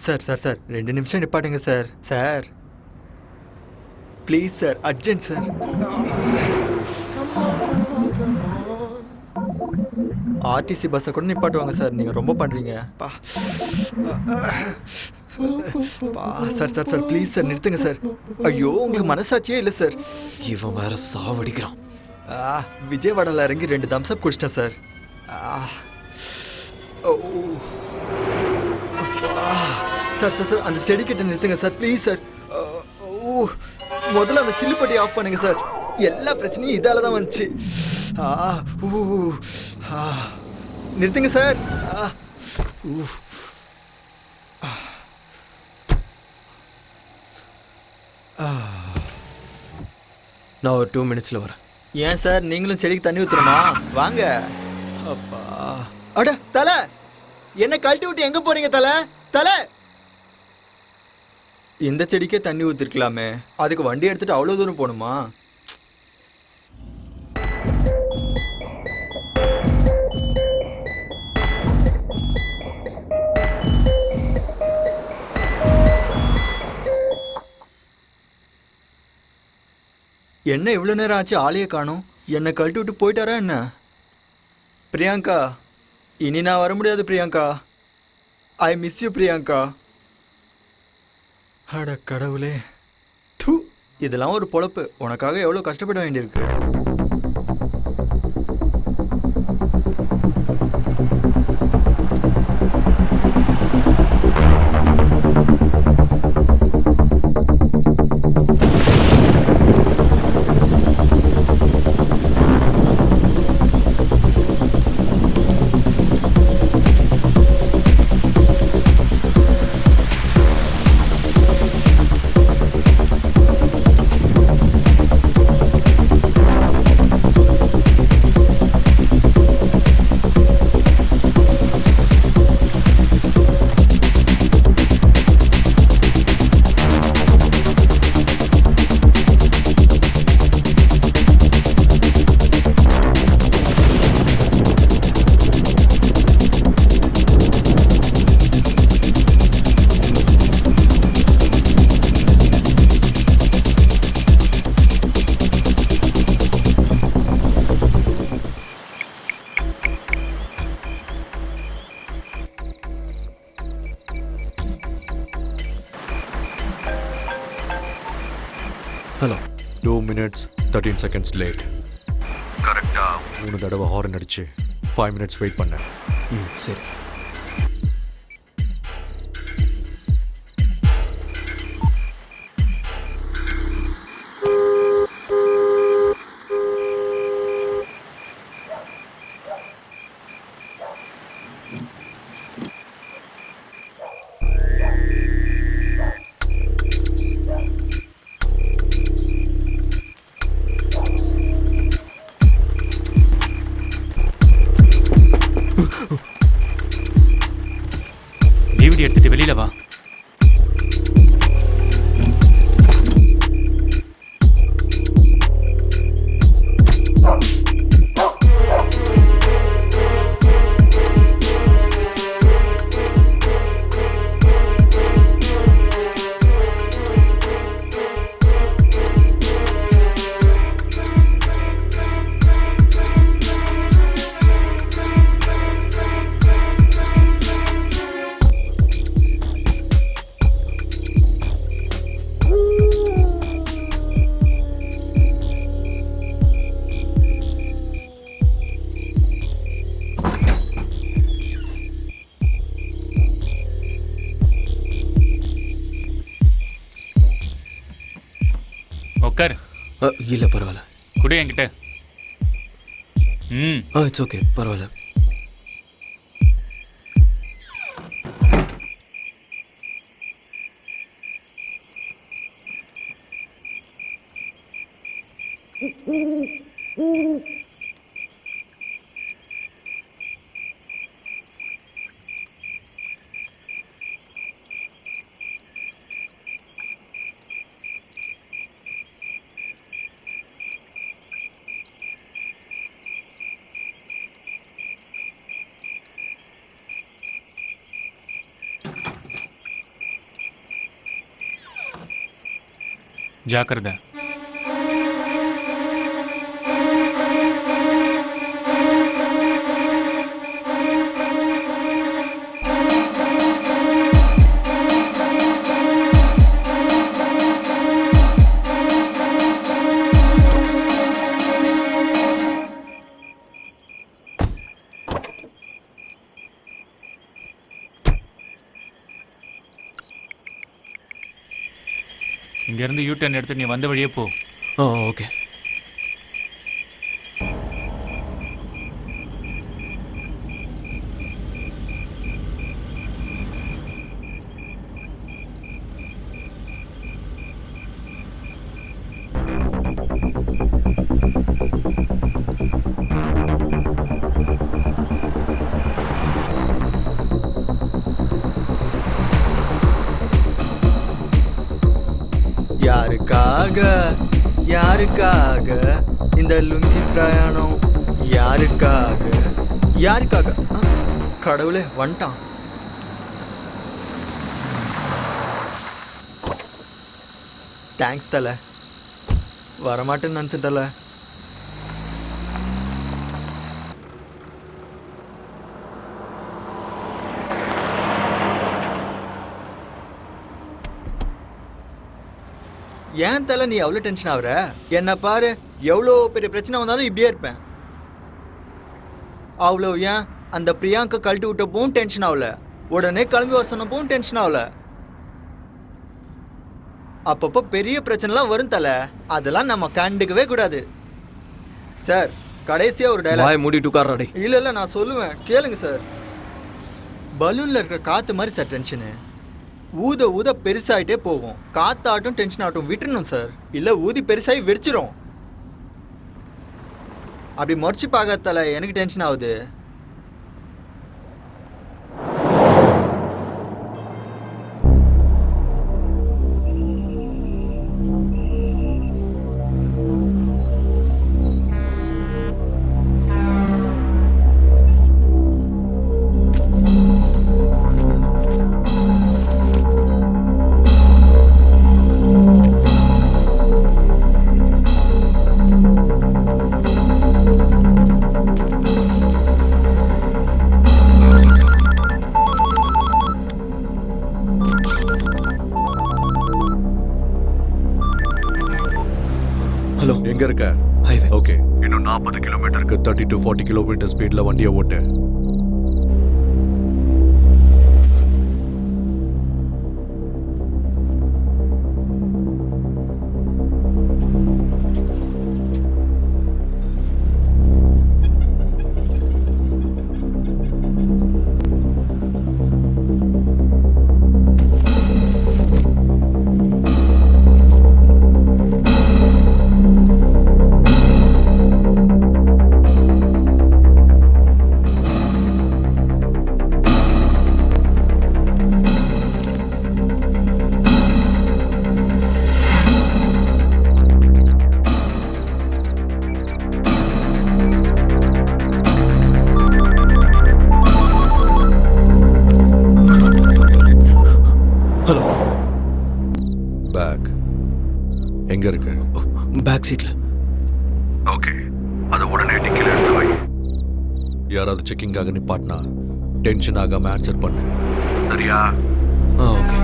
சார் சார் சார் 2 நிமிஷம் நிப்பாட்டுங்க sir. Sir please sir, urgent sir. RTC பஸ்ஸை கூட நிப்பாட்டுவாங்க சார், நீங்கள் ரொம்ப பண்ணுறீங்க. Sir sir sir please sir நிறுத்துங்க சார். ஐயோ உங்களுக்கு மனசாட்சியே இல்லை சார். இவன் வேற சாவடிக்கிறான். விஜயவாடாவில் இறங்கி 2 தம்ஸ்அப் குடிச்சிட்டேன் சார். சார் சார் சார் அந்த செடி கிட்ட நிறுத்துங்க சார் ப்ளீஸ் சார். முதல்ல அந்த சில்லுப்பட்டி ஆஃப் பண்ணுங்க சார். எல்லா பிரச்சனையும் இதால தான் வந்துச்சு. நிறுத்துங்க சார். நான் ஒரு 2 மினிட்ஸில் வரேன். ஏன் சார் நீங்களும் செடிக்கு தண்ணி ஊற்றுறமா? வாங்க. அப்பா, அட தலை, என்ன கழட்டி விட்டு எங்கே போகிறீங்க தலை? தலை, இந்த செடிக்கே தண்ணி ஊற்றிருக்கலாமே, அதுக்கு வண்டி எடுத்துகிட்டு அவ்வளோ தூரம் போகணுமா? என்ன இவ்வளோ நேரம் ஆச்சு, ஆளையே காணோம். என்னை கழட்டி விட்டு போயிட்டாரா என்ன? பிரியங்கா, இனி நான் வர முடியாது Priyanka. I miss you Priyanka. அட கடவுளே, தூ, இதெல்லாம் ஒரு பொழப்பு. உனக்காக எவ்வளோ கஷ்டப்பட வேண்டியிருக்கு. ஹலோ. 2 minutes 13 seconds late. கரெக்டாக 3 தடவை ஹார்ன் அடிச்சு 5 minutes வெயிட் பண்ணேன். சரி. டிவிடி எடுத்துட்டு வெளியில வா. உட்கார். இல்லை பரவாயில்ல. குடு என்கிட்ட. இட்ஸ் ஓகே, பரவாயில்ல. ஜாக்கிரதை. இங்கேருந்து யூ டர்ன் எடுத்து நீ வந்த வழியே போ. ஓகே. யாருக்காக இந்த லுங்கி பிரயாணம்? யாருக்காக யாருக்காக? கடவுளே வந்துட்டான். தேங்க்ஸ் தல. வரமாட்டேன்னு நினச்சேன் தல. ஏன் தலை நீ அவ்வளோ டென்ஷன் ஆகுற? என்ன பாரு, எவ்வளோ பெரிய பிரச்சனை வந்தாலும் இப்படியே இருப்பேன். அவ்வளோ ஏன் அந்த பிரியாங்கா கழட்டி விட்டப்பவும் டென்ஷன் ஆகல, உடனே கிளம்பி வர சொன்னப்பவும் டென்ஷன் ஆகல. அப்பப்போ பெரிய பிரச்சனைலாம் வரும் தலை, அதெல்லாம் நம்ம கண்டுக்கவே கூடாது. சார் கடைசியாக ஒரு டைலாக். மூடிட்டு உட்கார்றாடி. இல்லை இல்லை நான் சொல்லுவேன் கேளுங்க சார். பலூனில் இருக்கிற காற்று மாதிரி சார் டென்ஷனு. ஊத ஊத பெருசாகிட்டே போகும். காத்தாட்டும் டென்ஷன் ஆகட்டும் விட்டுறணும் சார், இல்லை ஊதி பெருசாகி வெடிச்சிரும். அப்படி முறைச்சி பார்க்கறதால எனக்கு டென்ஷன் ஆகுது. ஹலோ, எங்க இருக்க? ஹைவே. ஓகே, இன்னும் 40 கிலோமீட்டருக்கு 30 to 40 கிலோமீட்டர் ஸ்பீட்ல வண்டியை ஓட்டு. ஹலோ, பேக் எங்க இருக்கு? பேக் சீட்ல. ஓகே, அதை உடனே டிக்கில எடுத்து வை. யாராவது செக்கிங்காக நிப்பாட்டினா டென்ஷன் ஆகாம ஆன்சர் பண்ணு, சரியா? ஓகே.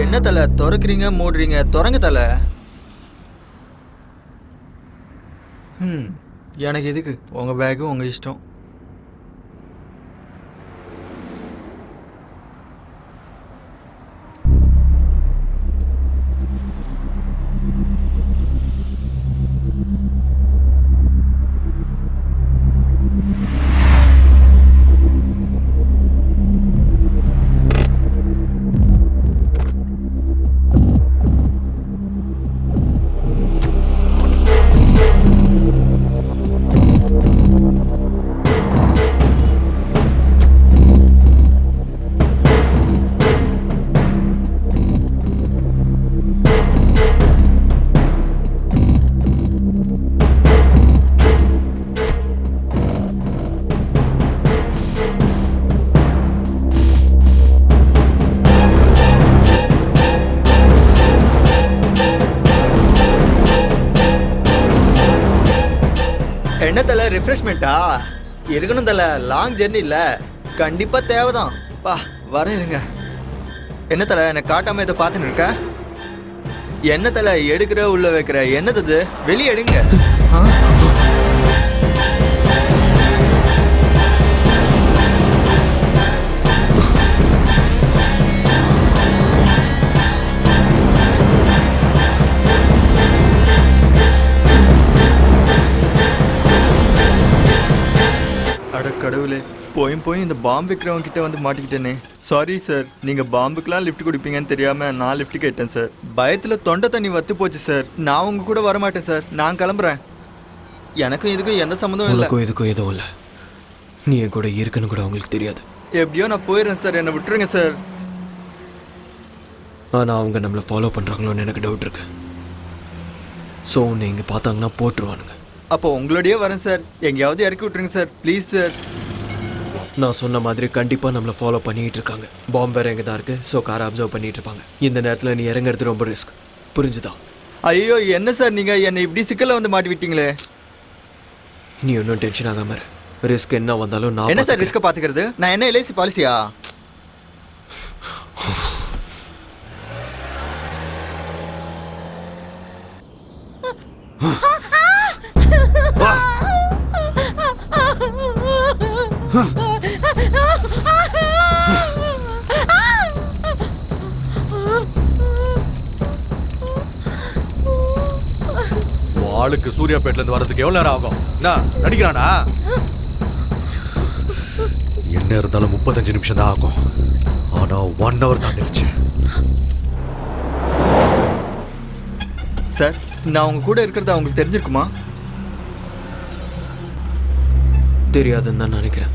என்ன தலை திறக்கிறீங்க மூடுறீங்க? திறங்க தலை. எனக்கு எதுக்கு உங்கள் பேக்கு, உங்கள் இஷ்டம். என்ன தலை ரிஃப்ரெஷ்மெண்ட்டா? இருக்கணும் தலை, லாங் ஜெர்னி இல்லை, கண்டிப்பாக தேவைதான். பா வர இருங்க. என்ன தலை என்னை காட்டாமல் இதை பார்த்துன்னு இருக்க? என்ன தலை எடுக்கிற உள்ள வைக்கிற? என்னது வெளியே எடுங்க. அட கடவுளே, போய் இந்த பாம்பு விற்கிறவங்க கிட்ட வந்து மாட்டிக்கிட்டேனே. சாரி சார், நீங்கள் பாம்புக்கெலாம் லிஃப்ட் கொடுப்பீங்கன்னு தெரியாமல் நான் லிஃப்ட் கேட்டேன் சார். பயத்தில் தொண்டை தண்ணி வத்து போச்சு சார். நான் உங்கள் கூட வரமாட்டேன் சார், நான் கிளம்புறேன். எனக்கும் இதுக்கும் எந்த சம்மந்தம் இல்லை. உனக்கும் இதுக்கும் எதுவும் இல்லை. நீ என் கூட இருக்குன்னு கூட அவங்களுக்கு தெரியாது. எப்படியோ நான் போயிடுறேன் சார், என்னை விட்டுருங்க சார். ஆனால் அவங்க நம்மளை ஃபாலோ பண்ணுறாங்களோன்னு எனக்கு டவுட் இருக்கு. ஸோ உன்னை இங்கே பார்த்தாங்கன்னா போட்டுருவானுங்க. அப்போ உங்களோடயே வரேன் சார், எங்கேயாவது இறக்கி விட்டுருங்க சார், ப்ளீஸ் சார். நான் சொன்ன மாதிரி கண்டிப்பாக நம்மளை ஃபாலோ பண்ணிகிட்டு இருக்காங்க. பாம்பு வேறு எங்கே தான் இருக்குது. ஸோ காரை அப்சர்வ் பண்ணிகிட்டு இருப்பாங்க. இந்த நேரத்தில் நீ இறங்குறது ரொம்ப ரிஸ்க், புரிஞ்சுதா? ஐயோ என்ன சார் நீங்கள் என்னை இப்படி சிக்கலில் வந்து மாட்டி விட்டீங்களே. நீ ஒன்றும் டென்ஷன் ஆகாம இரு. ரிஸ்க் என்ன வந்தாலும் நான் என்ன சார் ரிஸ்க்கை பார்த்துக்கிறது? நான் என்ன எல்ஐசி பாலிசியா? ஆளுக்கு சூர்யாபேட்ல இருந்து வரதுக்கு எவ்வளவு நேரம் ஆகும்? என்ன நடிக்கிறானா? என்ன இருந்தாலும் 35 நிமிஷம் தான் ஆகும். ஆனா 1 hour தாண்டிடுச்சு. சார், நான் உங்க கூட இருக்கிறது அவங்களுக்கு தெரிஞ்சிருக்குமா? தெரியாதுன்னு தான் நினைக்கிறேன்.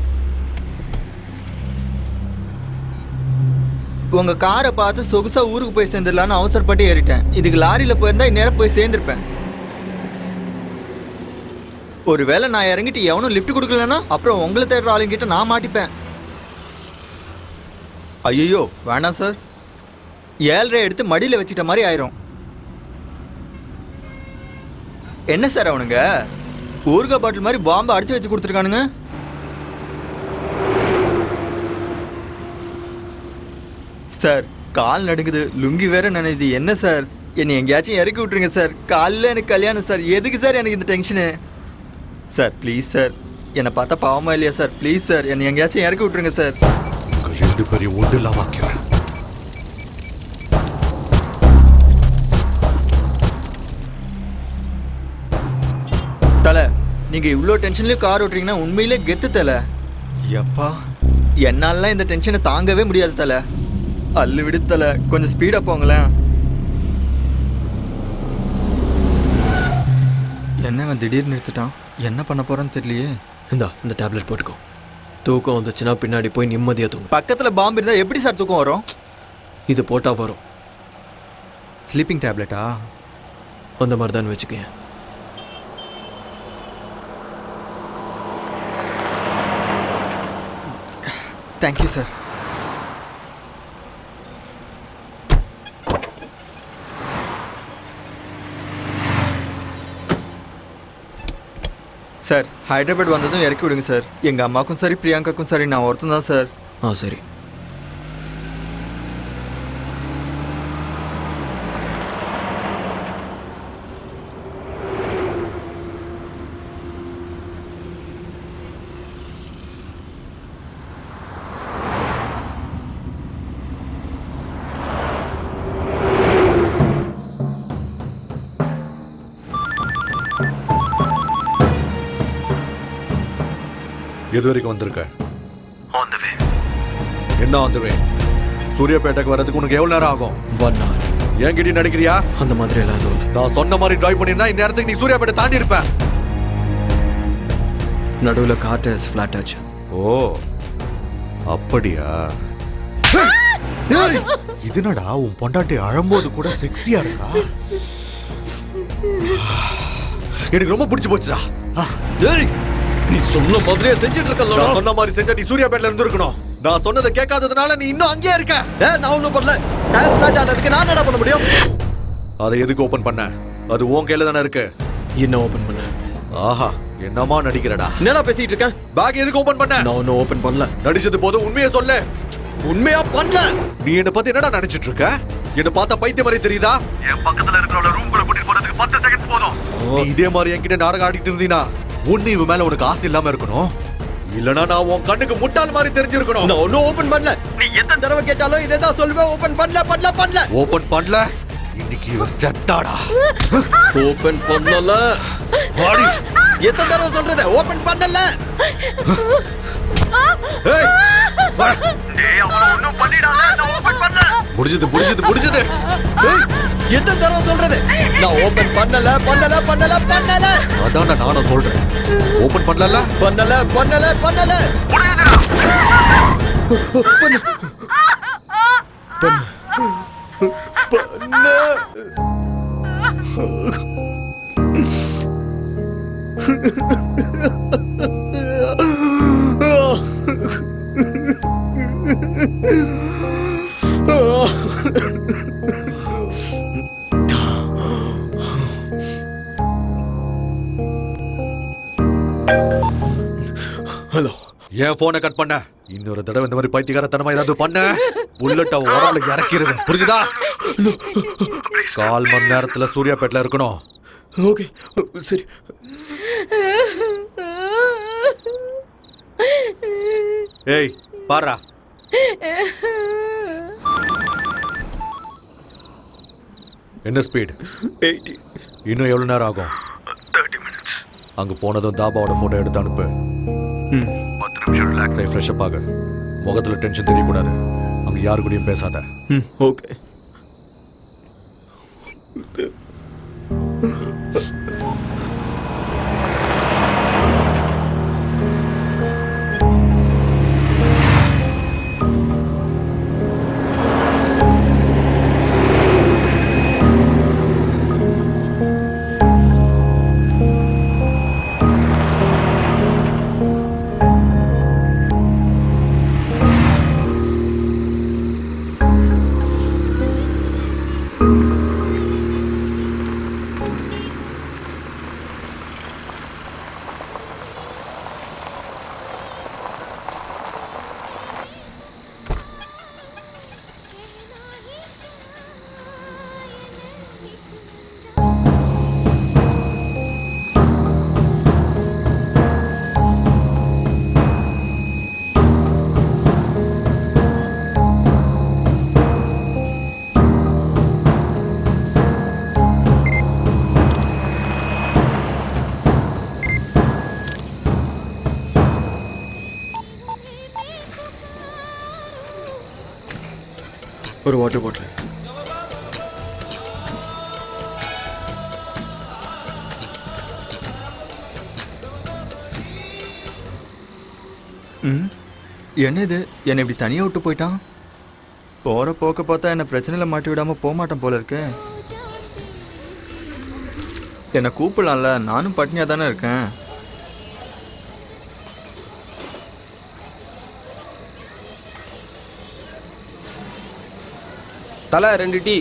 உங்க காரை பார்த்து சொகுசா ஊருக்கு போய் சேர்ந்துடலான்னு அவசரப்பட்டு ஏறிட்டேன். இதுக்கு லாரியில போயிருந்தா இந்நேரம் போய் சேர்ந்திருப்பேன். ஒருவேளை நான் இறங்கிட்டு எவனும் லிஃப்ட் கொடுக்கலன்னா அப்புறம் உங்களை தேடுற ஆளுங்கிட்ட நான் மாட்டிப்பேன். ஐயோ வேணாம் சார், 7.5 எடுத்து மடியில் வச்சுட்ட மாதிரி ஆயிரும். என்ன சார் அவனுங்க ஊறுகாய் பாட்டில் மாதிரி பாம்பை அடிச்சு வச்சு கொடுத்துருக்கானுங்க. சார் கால் நடுங்குது, லுங்கி வேற நினைது. என்ன சார் என்னை எங்கேயாச்சும் இறக்கி விட்டுருங்க சார். காலையில் எனக்கு கல்யாணம் சார், எதுக்கு சார் எனக்கு இந்த டென்ஷனு? சார் ப்ளீஸ் சார், என்னை பார்த்தா பாவமா இல்லையா சார்? ப்ளீஸ் சார் என்னை எங்கேயாச்சும் இறக்கி விட்டுருங்க சார். 2 பேரையும் ஒன்று இல்லாம ஆக்கிறேன். தலை, நீங்கள் இவ்வளோ டென்ஷன்லேயும் கார் ஓட்டுறீங்கன்னா உண்மையிலே கெத்து தலை. எப்பா என்னாலலாம் இந்த டென்ஷனை தாங்கவே முடியாது தலை. அல்லு விடு தலை, கொஞ்சம் ஸ்பீடாக போங்களேன். என்னவன் திடீர்னு நிறுத்திட்டான், என்ன பண்ண போகிறேன்னு தெரியலையே. இந்த டேப்லெட் போட்டுக்கோ. தூக்கம் வந்துச்சுன்னா பின்னாடி போய் நிம்மதியாக தூங்கும். பக்கத்தில் பாம்பு இருந்தால் எப்படி சார் தூக்கம் வரும்? இது போட்டால் வரும். ஸ்லீப்பிங் டேப்லெட்டா? அந்த மாதிரி தான் வச்சுக்கேன். Thank you sir. சார் ஹைதராபாத் வந்ததும் இறக்கி விடுங்க சார். எங்கள் அம்மாக்கும் சரி பிரியாங்காக்கும் சரி நான் ஒருத்தன் தான் சார். சரி. எது வரைக்கும் வந்திருக்க? என்ன ஆந்துவே? சூர்யாபேட்டைக்கு வரதுக்கு உனக்கு எவ்வளவு நேரம் ஆகும்? 1 hour. என்கிட்ட நடிக்கிறியா? அந்த மாதிரி எல்லாம் எதுவும் இல்லை. நான் சொன்ன மாதிரி டிரைவ் பண்ணிருந்தா இந்த நேரத்துக்கு நீ சூர்யாபேட்டை தாண்டி இருப்ப. நடுவில் கார் டயர்ஸ் ஃப்ளாட் ஆச்சு. ஓ அப்படியா? இதுனடா உன் பொண்டாட்டி அழும்போது கூட செக்ஸியா இருக்கா? எனக்கு ரொம்ப பிடிச்சு போச்சுடா. நீ சொன்ன மாதிரியே செஞ்சுட்டு இருக்கல. நான் சொன்ன மாதிரி செஞ்சா நீ சூர்யாபேட்ல இருந்து இருக்கணும். நான் சொன்னதை கேட்காததுனால நீ இன்னும் அங்கேயே இருக்க. நான் ஒன்றும் பண்ணல. டயர் ஃப்ளாட் ஆனதுக்கு நான் என்ன பண்ண முடியும்? அதை எதுக்கு ஓபன் பண்ண? அது உன் கையில தானே இருக்கு. என்ன ஓபன் பண்ண? ஆஹா என்னமா நடிக்கிறடா. என்னடா பேசிட்டு இருக்க? பேக் எதுக்கு ஓபன் பண்ண? நான் ஒன்றும் ஓபன் பண்ணல. நடிச்சது போதும், உண்மையை சொல்லு. உண்மையா பண்ணல. நீ என்ன பத்தி என்னடா நினைச்சிட்டு இருக்க? என்ன பார்த்தா பைத்திய மாதிரி தெரியுதா? என் பக்கத்துல இருக்கிறவள ரூம்குள்ள கூட்டிட்டு போறதுக்கு 10 செகண்ட்ஸ் போதும். நீ இதே மாதிரி என்கிட்ட நாடகம் ஆடிட்டு இருந்தீனா ஒண்ணு இவ மேல உனக்கு ஆசை இல்லாம இருக்கணும், இல்லனா நான் உன் கண்ணுக்கு முட்டாள் மாதிரி தெரிஞ்சிருக்கணும். நான் ஒன்றும் ஓபன் பண்ணல. நீ எத்தனை தடவை கேட்டாலும் இதே தான் சொல்லுவேன். ஓபன் பண்ணல. ஓபன் பண்ணல? இன்னைக்கு இவ செத்தாடா. ஓபன் பண்ணல. வாடி. எத்தனை தடவை சொல்றது? ஓபன் பண்ணல. ஏய், வாடா. முடிஞ்சது முடிஞ்சது முடிஞ்சது. ஏய், எத்தனை தடவை சொல்றது? நான் ஓபன் பண்ணல பண்ணல பண்ணல பண்ணல அதான்டா நானும் சொல்றேன். ஓபன் பண்ணல. பண்ணல பண்ணல பண்ணல. ஹலோ, ஏன் போனை கட் பண்ண? இன்னொரு தடவை இந்த மாதிரி பைத்தியக்காரத்தனமா ஏதாவது பண்ண புல்லட் அவன் உடம்புல இறக்கிடுவேன். புரிஞ்சுதா? 1/4 மணி நேரத்துல சூர்யாபேட்டில் இருக்கணும். ஓகே சரி. ஏய் பாரா. என்ன ஸ்பீட்? 80. இன்னும் எவ்வளவு நேரம் ஆகும்? 30 minutes. அங்க போனதும் தாபாவோட போட்டோ எடுத்து அனுப்பு. 10 நிமிஷம் ரிலாக்ஸ் ஆகி ஃப்ரெஷ்அப் ஆகு. முகத்துல டென்ஷன் தெரியக்கூடாது. அங்க யாரு கூடயும் பேசாத. ஓகே. ஒரு வாட்டர் பாட்டில். என்ன இது? என்னை இப்படி தனியாக விட்டு போயிட்டான். போகிற போக்க பார்த்தா என்னை பிரச்சனையில் மாட்டி விடாமல் போக மாட்டேன் போல இருக்கு. என்னை கூப்பிடலாம்ல, நானும் பட்னியாக தானே இருக்கேன். தலை 2 டீ.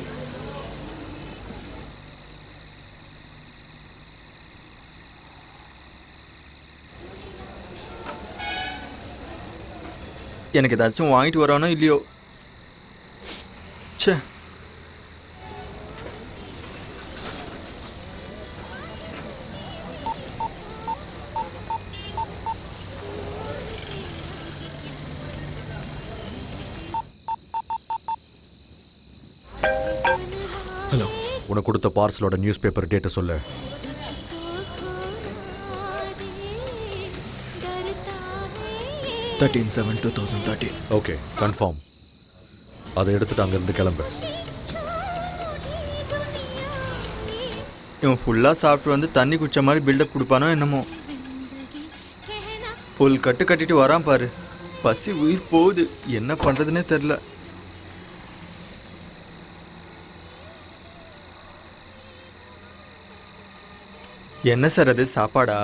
எனக்கு ஏதாச்சும் வாங்கிட்டு வரானோ இல்லையோ. ச்சே. ஹலோ, உனக்கு கொடுத்த பார்சலோட நியூஸ் பேப்பர் டேட்டை சொல்லு. 13/7/2013. Okay, confirm. அதை எடுத்துட்டு அங்கேருந்து கிளம்பு. இவன் ஃபுல்லாக சாப்பிட்டு வந்து தண்ணி குடிச்ச மாதிரி பில்டப் கொடுப்பானோ என்னமோ. ஃபுல் கட்டு கட்டிட்டு வரான் பாரு. பசி உயிர் போகுது, என்ன பண்ணுறதுனே தெரில. என்ன சார் அது, சாப்பாடா?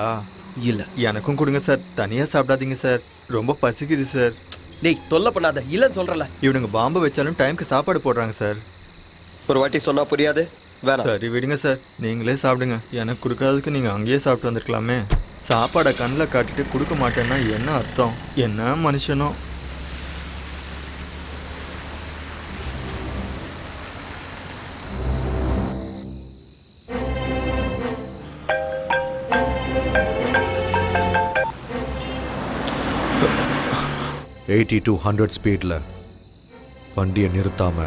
இல்ல. எனக்கும் கொடுங்க சார், தனியாக சாப்பிடாதீங்க சார், ரொம்ப பசிக்குது சார். டேய் தொல்லை பண்ணாத, இல்லைன்னு சொல்றல. இவனுங்க பாம்பு வச்சாலும் டைமுக்கு சாப்பாடு போடுறாங்க சார். ஒரு வாட்டி சொன்னா புரியாது. வேணாம். சரி விடுங்க சார், நீங்களே சாப்பிடுங்க. எனக்கு கொடுக்காததுக்கு நீங்கள் அங்கேயே சாப்பிட்டு வந்திருக்கலாமே. சாப்பாடை கண்ணில் காட்டிட்டு கொடுக்க மாட்டேன்னா என்ன அர்த்தம்? என்ன மனுஷனோ. $80 to 100 ஸ்பீடில் வண்டியை நிறுத்தாம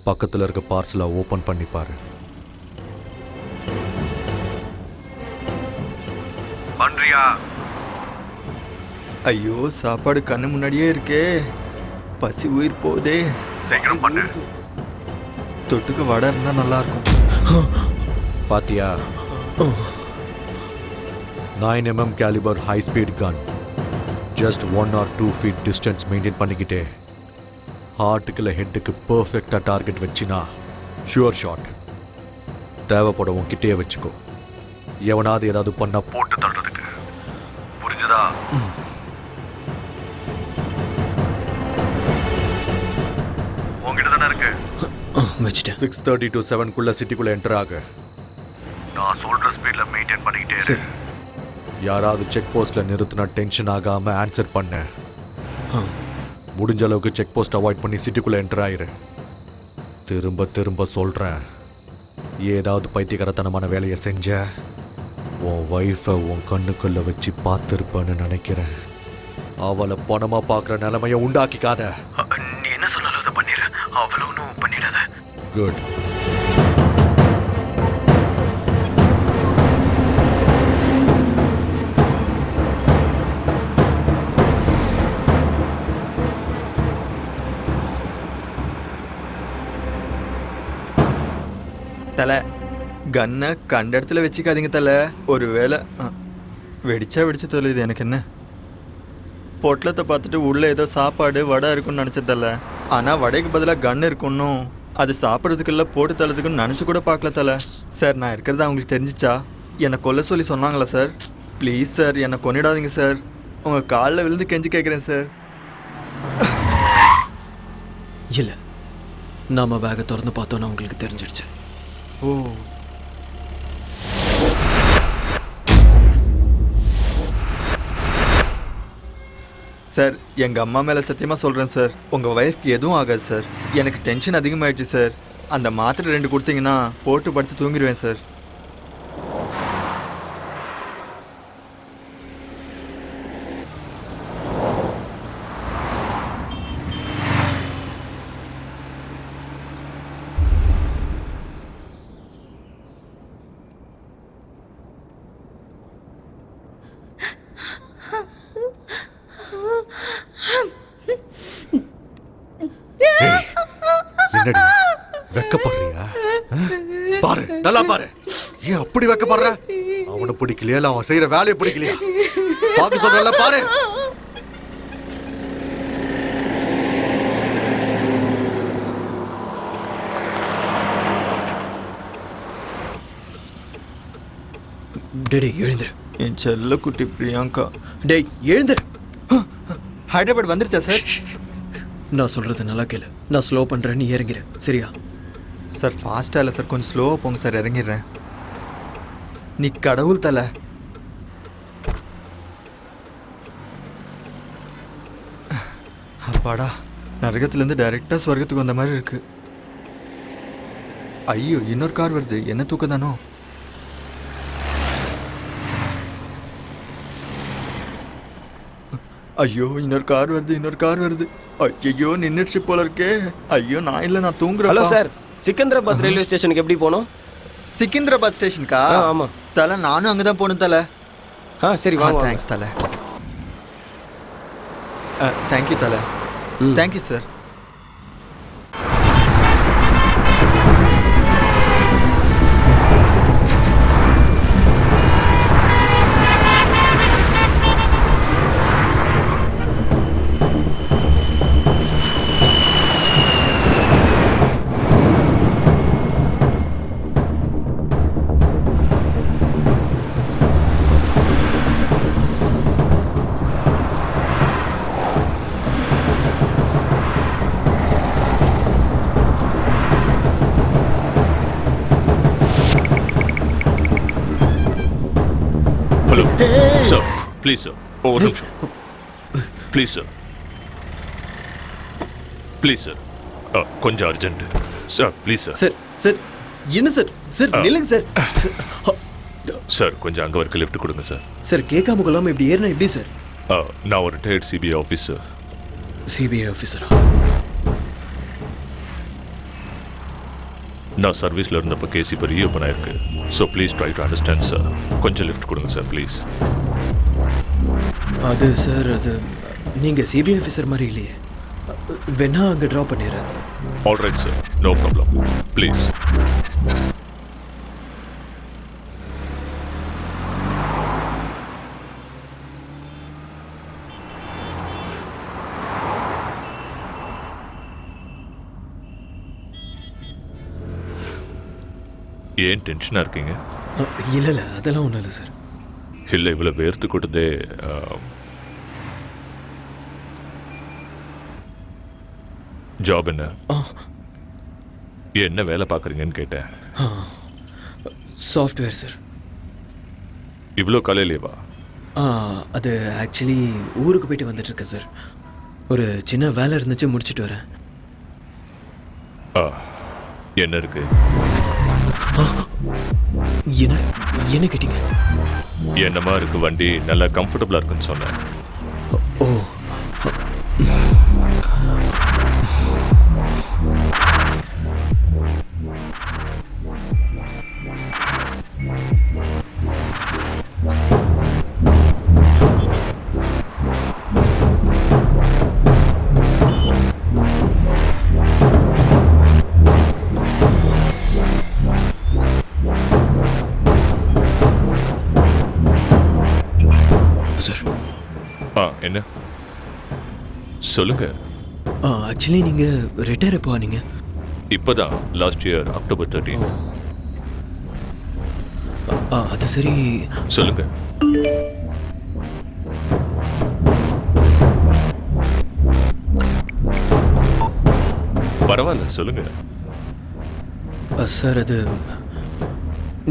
பக்கத்தில் இருக்க பார்சலை ஓப்பன் பண்ணி பாரு. பண்றியா? ஐயோ சாப்பாடு கண்ணு முன்னாடியே இருக்கே, பசி உயிர் போதே. சீக்கிரம் பண்ணு. தொட்டுக்க வடை இருந்தா நல்லா இருக்கும். பாத்தியா? 9mm caliber high speed gun. Just 1 or 2 feet distance maintain பண்ணிக்கிட்டே ஹார்ட்டுக்குள்ள ஹெட்டுக்கு பர்ஃபெக்டாக டார்கெட் வச்சினா ஷுவர் ஷாட். தேவைப்பட உன்கிட்டே வச்சுக்கோ. எவனாவது ஏதாவது பண்ணா போட்டு தள்ளுறதுக்கு. புரிஞ்சுதா? உங்ககிட்ட தானே இருக்கு. வச்சுட்டேன். 6:30 to 7 சிட்டிக்குள்ள என்டர் ஆகு. நான் சொல்ற ஸ்பீட்ல மெயின்டைன் பண்ணிக்கிட்டே இரு. சரி. யாராவது செக் போஸ்ட்ல நிறுத்தினா டென்ஷன் ஆகாம ஆன்சர் பண்ண. முடிஞ்ச அளவுக்கு செக் போஸ்ட் அவாய்ட் பண்ணி சிட்டிக்குள்ள என்டர் ஆயிரு. திரும்ப திரும்ப சொல்றேன், ஏதாவது பைத்தியகாரத்தனமான வேலையை செஞ்ச உன் ஒய்ஃபை உன் கண்ணுக்குள்ள வச்சு பார்த்துருப்பேன்னு நினைக்கிறேன். அவளை பணமா பார்க்குற நிலைமையை உண்டாக்கிக்காத. நீ என்ன சொன்னாலும் அதை பண்ணிடு. அவ்வளோ ஒன்றும் பண்ணிடாத. குட். தலை கன்னை கண்ட இடத்துல வச்சுக்காதீங்க தலை. ஒரு வேளை வெடிச்சா தொலையுது. எனக்கு என்ன, பொட்டலத்தை பார்த்துட்டு உள்ளே ஏதோ சாப்பாடு வடை இருக்குன்னு நினச்ச தலை. ஆனால் வடைக்கு பதிலாக கன் இருக்குன்னும் அது சாப்பிட்றதுக்குள்ள போட்டு தள்ளதுக்குன்னு நினச்சி கூட பார்க்கல தலை. சார் நான் இருக்கிறதா அவங்களுக்கு தெரிஞ்சிச்சா என்னை கொல்ல சொல்லி சொன்னாங்களா சார்? ப்ளீஸ் சார் என்னை கொன்னிடாதீங்க சார். உங்கள் காலில் விழுந்து கெஞ்சி கேட்குறேன் சார். இல்லை, நாம பேகை திறந்து பார்த்தோன்னா உங்களுக்கு தெரிஞ்சிடுச்சு. ஓ சார், எங்கள் அம்மா மேலே சத்தியமாக சொல்கிறேன் சார், உங்கள் ஒய்ஃப்க்கு எதுவும் ஆகாது சார். எனக்கு டென்ஷன் அதிகமாகிடுச்சு சார். அந்த மாத்திரை 2 கொடுத்தீங்கன்னா போட்டு படுத்து தூங்கிடுவேன் சார். என்னடி வெக்கப்படுறியா? பாரு, நல்லா பாரு. ஏன் அப்படி வெக்கப்படுற? அவனை பிடிக்கலையா இல்ல அவன் செய்யற வேலையை பிடிக்கலையா? பார்க்க சொல்றல பாரு. டேய் எழுந்துரு. என் செல்ல குட்டி பிரியங்கா. டேய் எழுந்துரு. ஹைதராபாத் வந்துருச்சா சார்? நான் சொல்றது நல்லா கேளு. நான் ஸ்லோ பண்றேன், நீ இறங்கிற சரியா? சார் ஃபாஸ்ட்டாக இல்லை சார், கொஞ்சம் ஸ்லோவாக போங்க சார். இறங்கிடுறேன். நீ கடவுள் தலை. அப்பாடா, நரகத்துலேருந்து டைரெக்டாக ஸ்வர்க்கத்துக்கு வந்த மாதிரி இருக்கு. ஐயோ இன்னொரு கார் வருது. என்ன தூக்கம் தானோ? ஐயோ இன்னொரு கார் வருது. ஐயோ நின்றுச்சு போல இருக்கே. ஐயோ நான் இல்லை, நான் தூங்குறேன். ஹலோ சார், சிக்கந்தராபாத் ரயில்வே ஸ்டேஷனுக்கு எப்படி போகணும்? சிக்கந்தராபாத் ஸ்டேஷனுக்கா? ஆமாம் தலை, நானும் அங்கே தான் போகணும் தலை. சரி வாங்க. தேங்க்ஸ் தலை. தேங்க்யூ தலை. Thank you sir. Hello sir, please sir, ஒரு நிமிஷம் ப்ளீஸ் சார், ப்ளீஸ் சார், கொஞ்சம் urgent sir, please sir. Sir sir என்ன சார்? சார் நில்லுங்க சார். சார் கொஞ்சம் அங்கே வரைக்கும் லிஃப்ட் கொடுங்க சார். சார் கேட்காம கொள்ளாம இப்படி ஏறினா எப்படி சார்? நான் ஒரு ரிட்டையர்ட் சிபிஐ ஆஃபீஸர். சிபிஐ ஆஃபீஸரா? நான் சர்வீஸில் இருந்தப்போ கேஸ் இப்போ ரீஓப்பன் ஆயிருக்கு. So please try to understand sir. கொஞ்சம் லிஃப்ட் கொடுங்க சார் ப்ளீஸ். அது சார், அது நீங்கள் சிபிஐ ஆஃபீஸர் மாதிரி இல்லையே. வேணா அங்கே ட்ராப் பண்ணிடுறேன். Alright sir, no problem, please. ஏன் டென்ஷனாக இருக்கீங்க? இல்லை இல்லை, அதெல்லாம் ஒன்றும் இல்லை சார். இல்லை, இவ்வளோ வேர்த்து கொட்டதே. ஜாப் என்ன? என்ன வேலை பார்க்குறீங்கன்னு கேட்டேன். Software sir. இவ்வளோ காலையிலேவா? அது ஆக்சுவலி ஊருக்கு போயிட்டு வந்துட்டுருக்கேன் சார். ஒரு சின்ன வேலை இருந்துச்சு, முடிச்சுட்டு வரேன். என்ன இருக்கு? என்ன கேட்டீங்க? என்னமா இருக்கு வண்டி? நல்லா கம்ஃபர்டபுளாக இருக்குன்னு சொன்னேன். ஓ, சார். என்ன சொல்லுங்க. ஆக்சுவலி நீங்கள் ரிட்டையர் எப்போ ஆனீங்க? இப்போதான், லாஸ்ட் இயர் October 13. அது சரி, சொல்லுங்க. பரவாயில்ல, சொல்லுங்க. சார், அது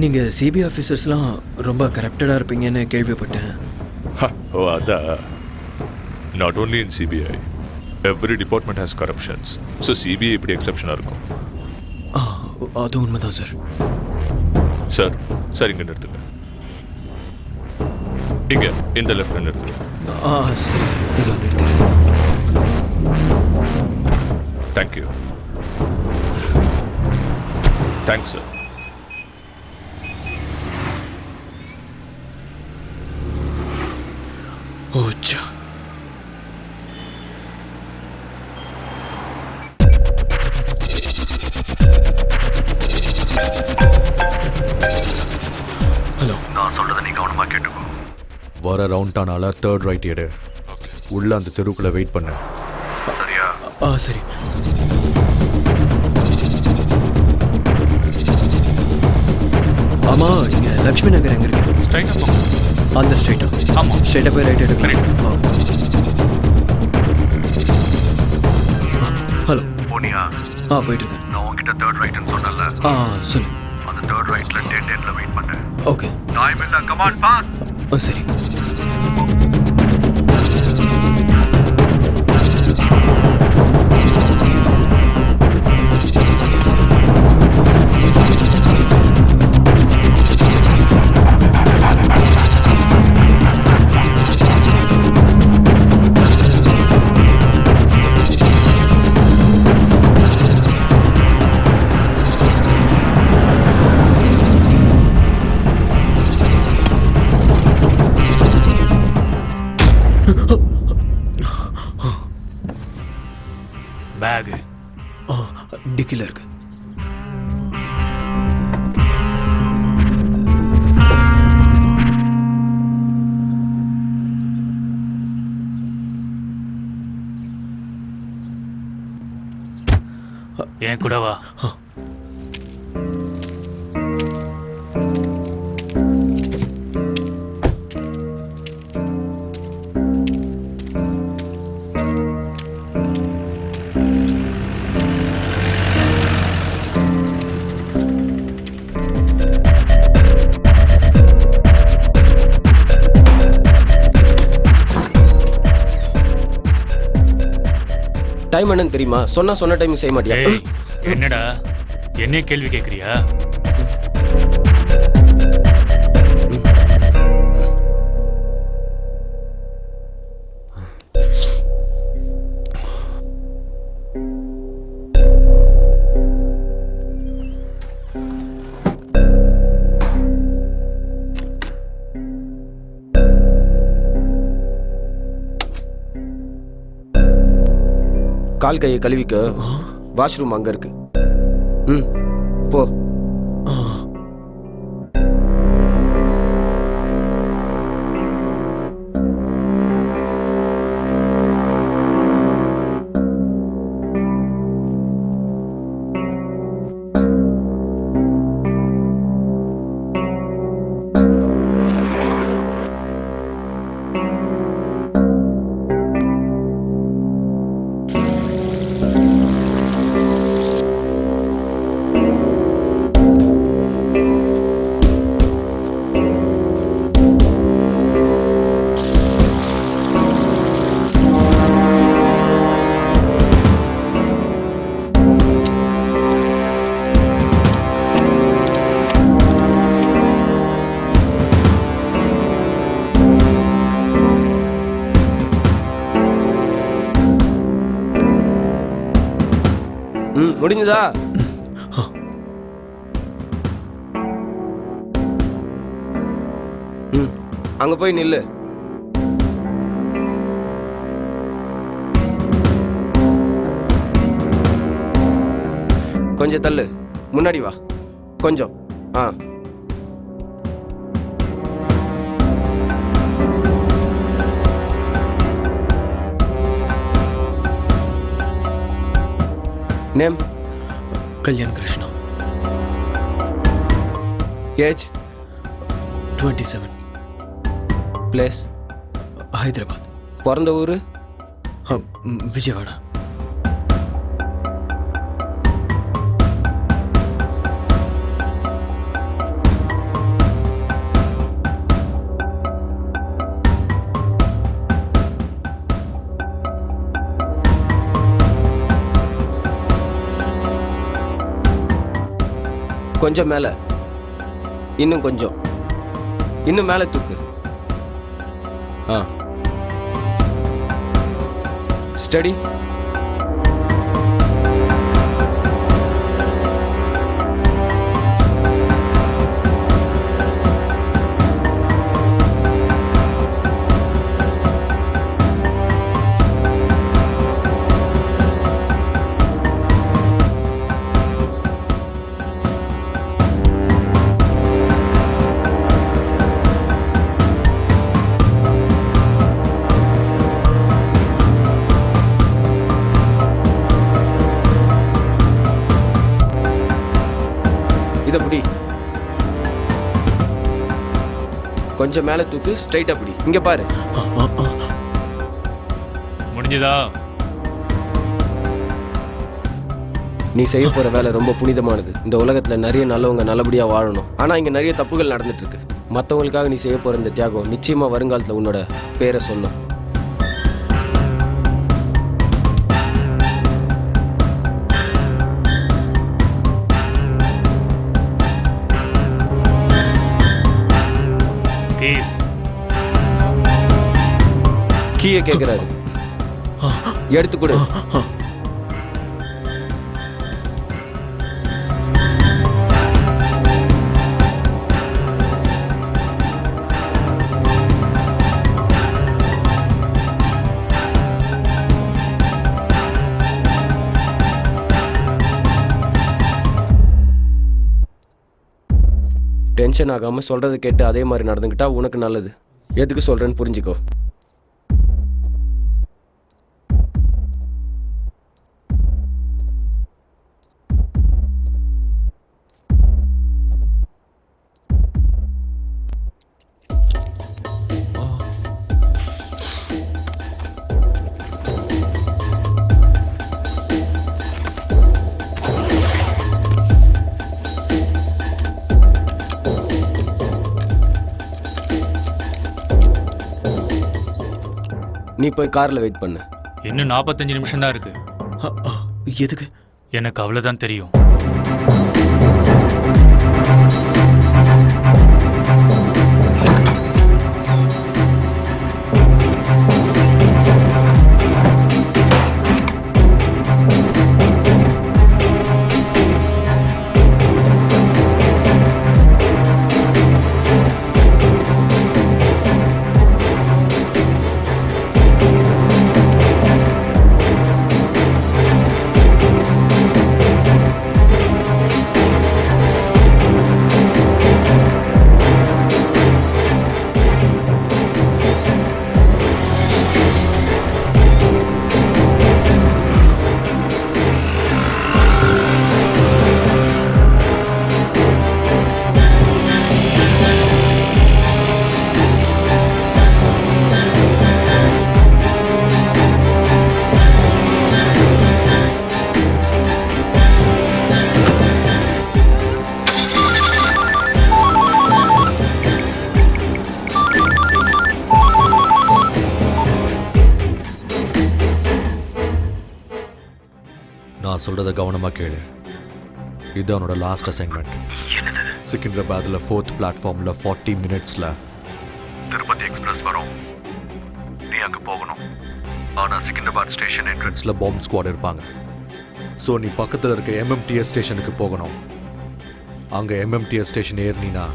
நீங்கள் சிபிஐ ஆஃபீஸர்ஸ்லாம் ரொம்ப கரப்டடாக இருப்பீங்கன்னு கேள்விப்பட்டேன். ஓ, அதான். Not only in CBI, every department has corruptions. So CBI இப்படி எக்ஸப்ஷனாக இருக்கும். அது உண்மைதான் சார். சார், சார் இங்கே நிறுத்துங்க. இங்கே இந்த லெஃப்ட் நிறுத்துங்க. சரி சார், இதோ நிறுத்துறேன். தேங்க்யூ. Thanks sir. ஓச்சா. ஹலோ, நான் சொல்றதை நீ கவனமா கேட்டுக்கோ. வர ரவுண்ட் ஆனால 3rd ரைட் எடு. உள்ள அந்த தெருக்குள்ள வெயிட் பண்ணு. சரியா? சரி. ஆமா, இங்க லக்ஷ்மி நகர் எங்க இருக்கு? ஸ்ட்ரைட்டாக போங்க. அந்த ஸ்ட்ரைட்டா? ஆமாம். ஸ்ட்ரைட்டாக போய் ரைட் எடுக்கலாம். ஹலோ. போனியா? போயிட்டு இருக்கேன். நான் உன்கிட்ட 3rd ரைட்னு சொன்னல. சொல்லு. அந்த 3rd ரைட்ல 10-10ல வெயிட் பண்ணு. ஓகே. டைம் இல்ல, கம் ஆன் பாஸ். சரி. பேகு டிக்கில இருக்கு. என் கூட வா. டைம் என்னன்னு தெரியுமா? சொன்ன டைம் செய்ய மாட்டியா? ஏய், என்னடா என்ன கேள்வி கேட்குறியா? கால் கையை கழுவிக்க வாஷ்ரூம் அங்கே இருக்கு. ம் போ. முடிஞ்சதா? ம் அங்க போய் நில்லு. கொஞ்சம் தள்ளு, முன்னாடி வா கொஞ்சம். ஆ name? Kalyan Krishna. Age? 27. Place? Hyderabad. பிறந்த ஊர்? விஜயவாடா. கொஞ்சம் மேலே, இன்னும் கொஞ்சம், இன்னும் மேலே தூக்கு. ஆ ஸ்டடி. இதை பிடி. கொஞ்சம் மேலே தூக்கு, ஸ்ட்ரைட்டா பிடி. இங்க பாரு. முடிஞ்சதா? நீ செய்ய போற வேலை ரொம்ப புனிதமானது. இந்த உலகத்துல நிறைய நல்லவங்க நல்லபடியா வாழணும். ஆனா இங்க நிறைய தப்புகள் நடந்துட்டு இருக்கு. மற்றவங்களுக்காக நீ செய்ய போற இந்த தியாகம் நிச்சயமா வருங்காலத்துல உன்னோட பேரை சொல்லும். கீயை கேட்கிறாரு, எடுத்து கொடு. டென்ஷன் ஆகாம சொல்றதை கேட்டு அதே மாதிரி நடந்துக்கிட்டா உனக்கு நல்லது. எதுக்கு சொல்றேன்னு புரிஞ்சுக்கோ. நீ போய் கார்ல வெயிட் பண்ணு. இன்னும் 45 நிமிஷம் தான் இருக்கு. எதுக்கு? எனக்கு அவ்வளவுதான் தெரியும். நான் சொல்கிறத கவனமாக கேளு. இது அவனோட லாஸ்ட் அசைன்மெண்ட். சிக்கிந்திராபாத்தில் 4th பிளாட்ஃபார்மில் 40 மினிட்ஸில் திருப்பதி எக்ஸ்பிரஸ் வரும். நீ அங்கே போகணும். ஆனால் சிக்கிந்திராபாத் ஸ்டேஷன் என்ட்ரன்ஸில் பாம்பு ஸ்குவாட் இருப்பாங்க. ஸோ நீ பக்கத்தில் இருக்க MMTS ஸ்டேஷனுக்கு போகணும். அங்கே MMTS ஸ்டேஷன் ஏறினா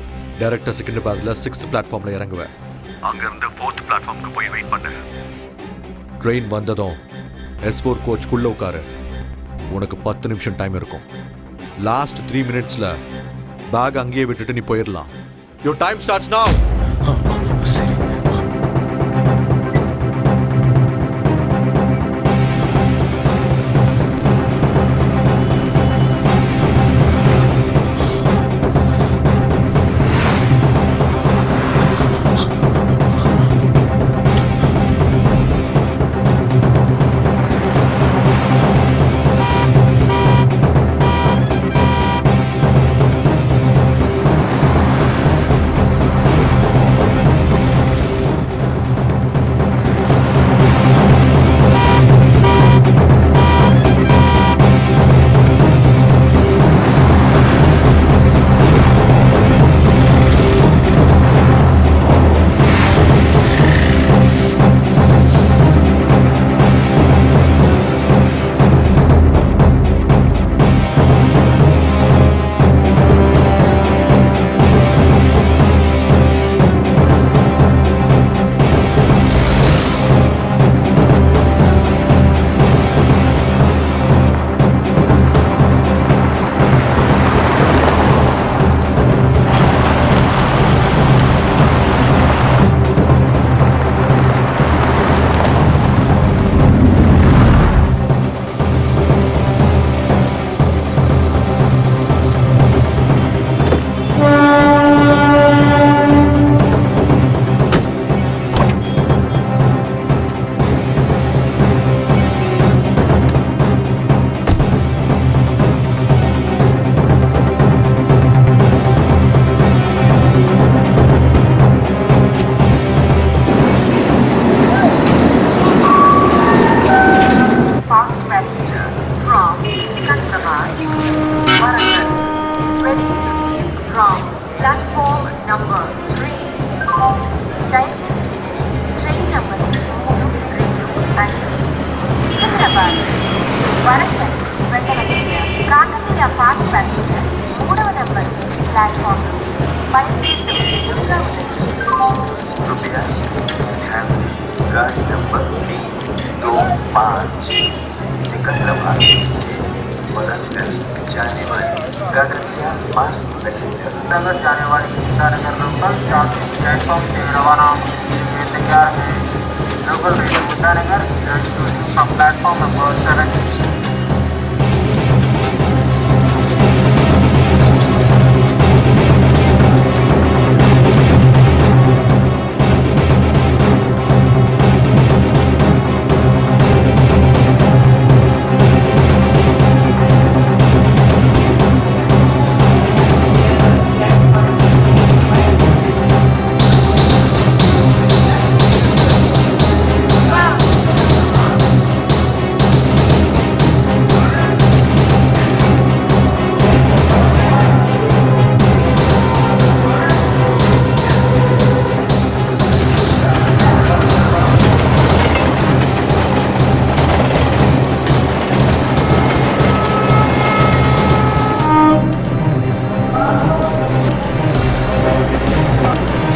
டைரெக்டாக சிக்கிந்திராபாத்தில் 6th பிளாட்ஃபார்மில் இறங்குவேன். அங்கேருந்து 4th பிளாட்ஃபார்முக்கு போய் வெயிட் பண்ணு. ட்ரெயின் வந்ததும் S4 கோச்சுக்குள்ளே உட்காரு. உனக்கு 10 நிமிஷம் டைம் இருக்கும். லாஸ்ட் 3 மினிட்ஸில் பேக் அங்கேயே விட்டுட்டு நீ போயிடலாம். Your time starts now. சரி.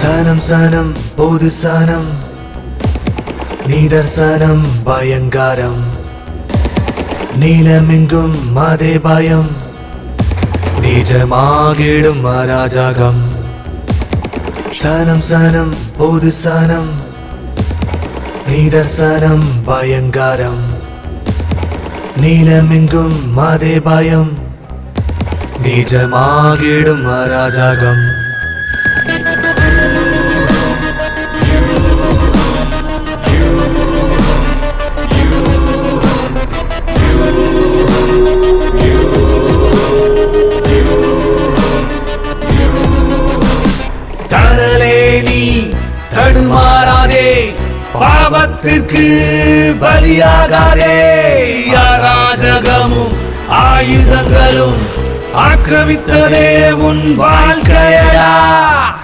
சனம் சனம் பொது சனம் நிதர்சனம் பயங்காரம் நீலமெங்கும் அதே பயம் நிஜமாகிடும் அராஜகம். சனம் சனம் பொது சனம் நிதர்சனம் பயங்காரம் நீலமெங்கும் அதே பயம் நிஜமாகிடும் அராஜகம். தரலே நீ தடுமாறாதே, பாவத்திற்கு பலியாகாதே. அராஜகமும் ஆயுதங்களும் ஆக்கிரமித்ததே உன் வாழ்க்கையடா.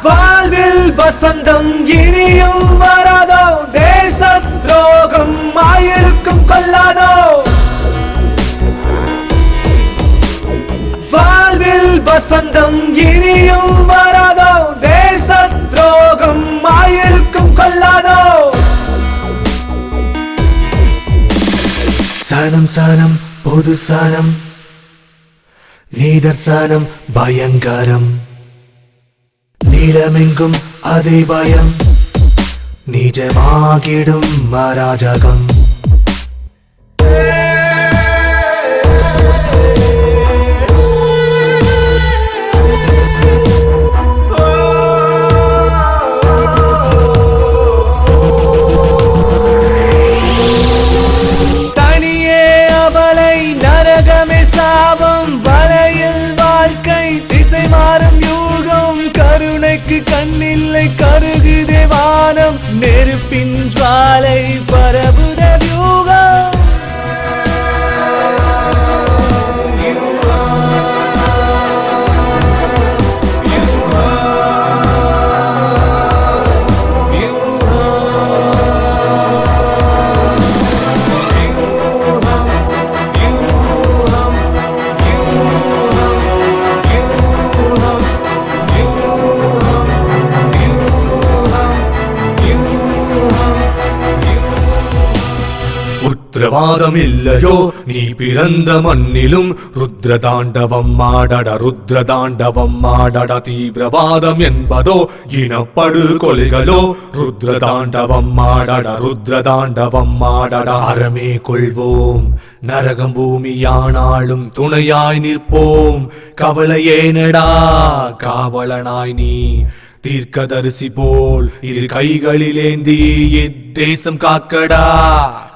வாழ்வில் வசந்தம் இனியும் வராதோ, தேச துரோகம் ஆயிருக்கும் கொள்ளாதோ. வாழ்வில் வசந்தம் இனியும் வராதோ, தேச துரோகம் ஆயிருக்கும் கொள்ளாதோ. சனம் சனம் பொது சனம், நீதர்சனம் பயங்கரம். நீளமெங்கும் அதே பயம், நிஜமாகிடும் அராஜகம். தனியே அவளை நரகமே சாபம், வலையில் வாழ்க்கை திசை மாறும் யூகம். கருணைக்கு கண்ணில்லை கருகுதே வானம், நெருப்பின் ஜுவாலை பரவுதே வியூகம். உத்திரவாதம் இல்லையோ நீ பிறந்த மண்ணிலும், ருத்ர தாண்டவம் ஆடட ருத்ர தாண்டவம் ஆடட. தீவிரவாதம் என்பதோ இனப்படு கொலைகளோ, ருத்ர தாண்டவம் ஆடட ருத்ர தாண்டவம் ஆடட. அறமே கொள்வோம் நரகம் பூமியானாலும் துணையாய் நிற்போம். கவலையேனடா காவலனாய் நீ, தீர்க்கதரிசி போல் இரு கைகளிலேந்தி இத்தேசம் காக்கடா.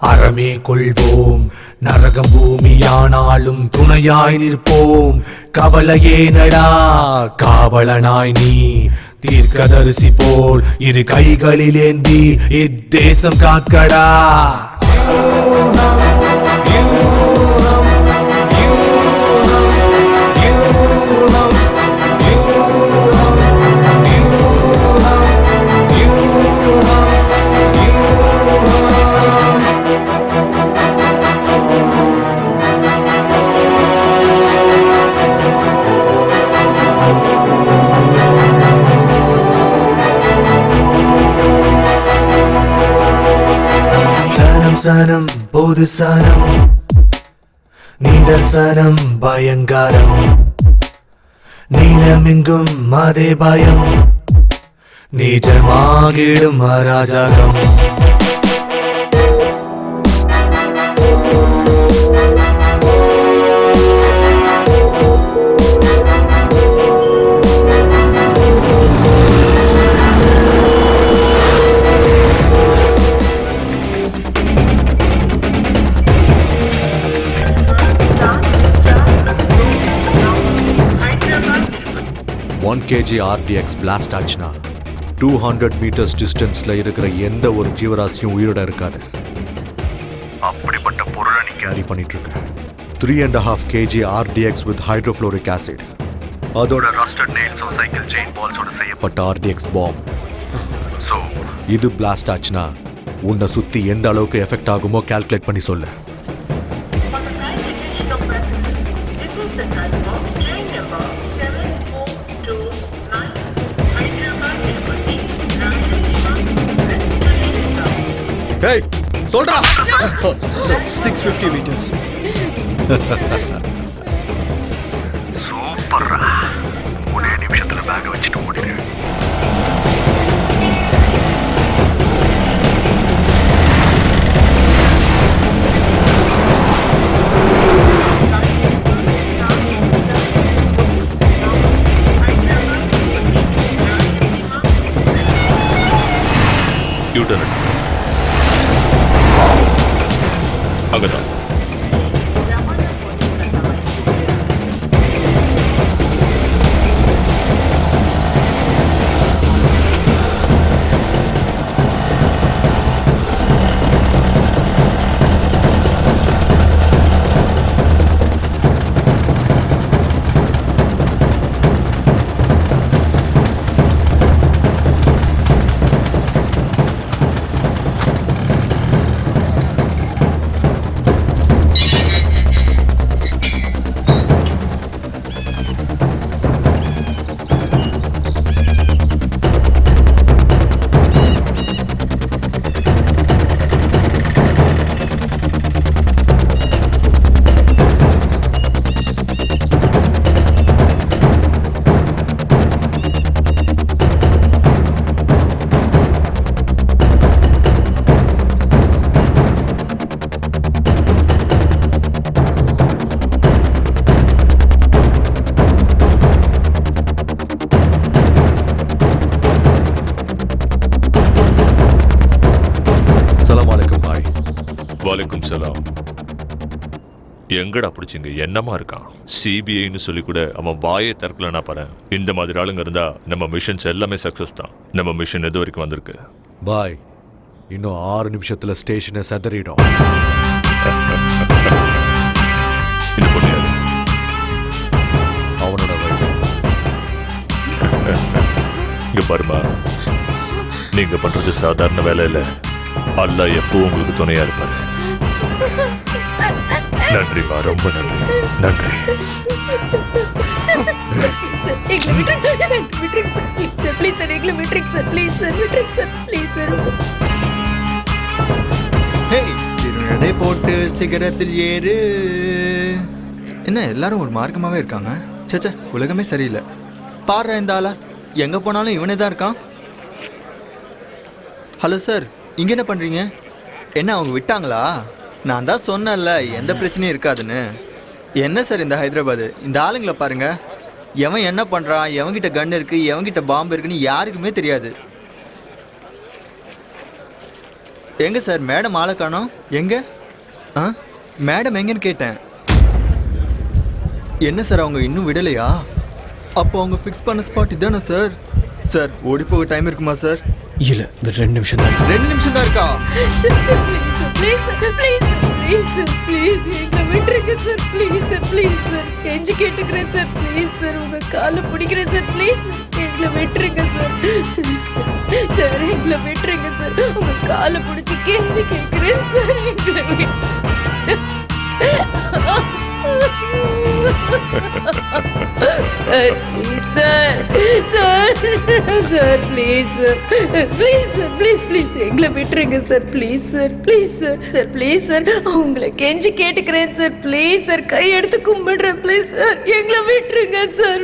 அறமே கொள்வோம் நரகம் பூமியானாலும் துணையாய் நிற்போம். கவலையேனடா காவலனாய் நீ, தீர்க்கதரிசி போல் இரு கைகளிலேந்தி இத்தேசம் காக்கடா. சனம் சனம் பொது சனம், நீதர்சனம் பயங்கரம். நீளமெங்கும் அதே பயம், நிஜமாகிடும் அராஜகம். ஒன் கேஜி ஆர்டிஎக்ஸ் பிளாஸ்ட் ஆச்சுன்னா 200 மீட்டர்ஸ் டிஸ்டன்ஸ்ல இருக்கிற எந்த ஒரு ஜீவராசியும் உயிரோட இருக்காது. அப்படிப்பட்ட பொருளை நீ கேரி பண்ணிட்டு இருக்க. 3.5 kg RTX with hydrofluoric acid, அதோட ரஸ்டட் நெயில்ஸோ சைக்கிள் செயின் பால்ஸோட செய்யப்பட்ட ஆர்டிஎக்ஸ் பாம். ஸோ இது பிளாஸ்ட் ஆச்சுன்னா உன்னை சுத்தி எந்த அளவுக்கு எஃபெக்ட் ஆகுமோ கால்குலேட் பண்ணி சொல்லு. ஏய் சொல்றா. 650 meters. சூப்பர்ரா. ஒரே நிமிஷத்துல பேக் வச்சுட்டு ஓடிடு. யூட்டர்ன் அங்கதான். வாலைக்கும் சலாம். எங்கடா பிடிச்சிங்க? என்னமா இருக்கான்? சிபிஐன்னு சொல்லி கூட அவன் வாயை திறக்கலன்னா பாரு. இந்த மாதிரி ஆளுங்க இருந்தா நம்ம மிஷன்ஸ் எல்லாமே சக்சஸ் தான். நம்ம மிஷன் எது வரைக்கும் வந்திருக்கு? பாய், இன்னும் 6 நிமிஷத்துல ஸ்டேஷனை செதறிடும். இந்த பொண்ணு யாரு? அவனோட வயசு. இங்க பாருமா, நீங்க பண்றது சாதாரண வேலை இல்ல. அல்லாஹ் எப்பவும் உங்களுக்கு துணையா இருப்பாரு. நன்றிமா, ரொம்ப நன்றி. நன்றி. சிறுநடை போட்டு சிகரத்தில் ஏறு. என்ன எல்லாரும் ஒரு மார்க்கமாவே இருக்காங்க? சேச்சே, உலகமே சரியில்லை. பாடுற இந்த ஆளா எங்க போனாலும் இவனே தான் இருக்கான். ஹலோ சார், இங்க என்ன பண்றீங்க? என்ன அவங்க விட்டாங்களா? நான் தான் சொன்னேன்ல எந்த பிரச்சனையும் இருக்காதுன்னு. என்ன சார் இந்த ஹைதராபாத், இந்த ஆளுங்களை பாருங்க. எவன் என்ன பண்ணுறான், எவன்கிட்ட கன் இருக்குது, எவன்கிட்ட பாம்பு இருக்குன்னு யாருக்குமே தெரியாது. எங்கே சார் மேடம் ஆளை காணோம்? எங்கே? மேடம் எங்கன்னு கேட்டேன். என்ன சார் அவங்க இன்னும் விடலையா? அப்போ அவங்க ஃபிக்ஸ் பண்ண ஸ்பாட் இதானே சார்? சார் ஓடி போக டைம் இருக்குமா சார்? இல்லை, 2 நிமிஷம் தான். 2 நிமிஷம் தான் இருக்கா? கேட்டுக்கிறேன் சார். ப்ளீஸ் சார், உங்க காலை பிடிக்கிறேன் சார். ப்ளீஸ் எங்களை விட்டுருங்க சார். சார் எங்களை விட்டுருங்க சார். உங்க காலை பிடிச்சி கெஞ்சி கேட்கிறேன் சார். எங்களை sir please sir, please please எங்களை விட்டுருங்க sir. Please sir, please sir, sir please sir, உங்களை கெஞ்சி கேட்டுக்கிறேன் சார். ப்ளீஸ் சார், கை எடுத்து கும்பிடுறேன். ப்ளீஸ் சார், எங்களை விட்டுருங்க சார்.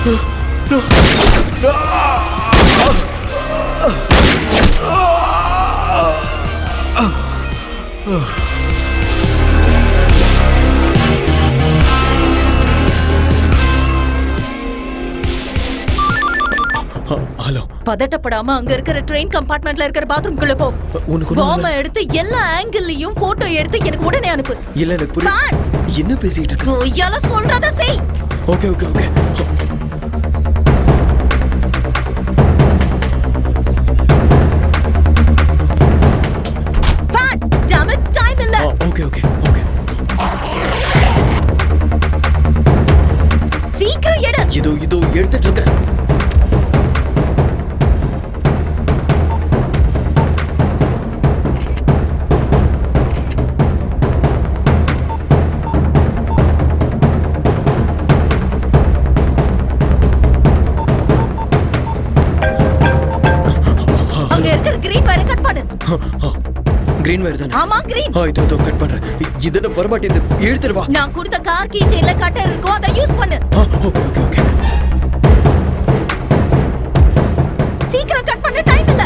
ஹலோ, பதட்டப்படாம அங்க இருக்கிற ட்ரெயின் கம்பார்ட்மெண்ட்ல இருக்கிற பாத்ரூம்குள்ள போ. உனக்கு பாம்ப எடுத்து எல்லா ஆங்கிள்லயும் போட்டோ எடுத்து எனக்கு உடனே அனுப்பு. இல்ல எனக்கு புரியல. Fast! என்ன பேசிட்டு இருக்க? கொய்யால சொல்றத செய். Okay okay okay. Fast! Damn it, time இல்ல. Okay okay okay. சீக்கிரம் எடு. இதோ எடுத்துட்டு இருக்கேன். அங்க இருக்கிற கிரீன் வயரை கட் பண்ணு. கிரீன் வயர் தானே? ஆமா கிரீன். இதோ கட் பண்றேன். இதுல வர மாட்டேங்குது. இழுத்துட்டு வா. நான் கொடுத்த கார் கீ செயின்ல கட்டர் இருக்கும், அதை யூஸ் பண்ணு. Okay okay okay. சீக்கிரம் கட் பண்ண, டைம் இல்ல.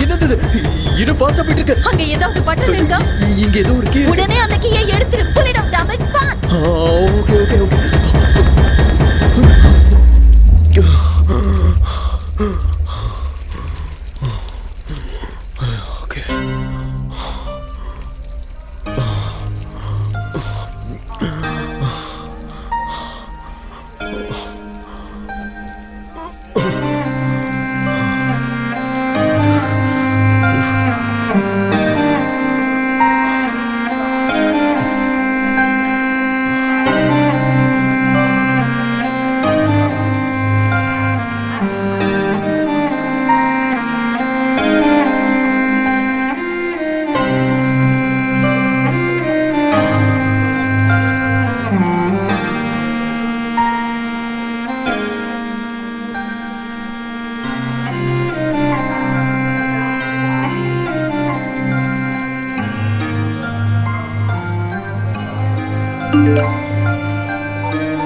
என்னது இது? இன்னும் ஃபாஸ்டா போயிட்டு இருக்கு. அங்க ஏதாவது பட்டன் இருக்கா? இங்க ஏதோ ஒரு கீ. உடனே அந்த கீயை எடுத்துரு. Pull it out, damn it, fast. Okay okay okay. Okay.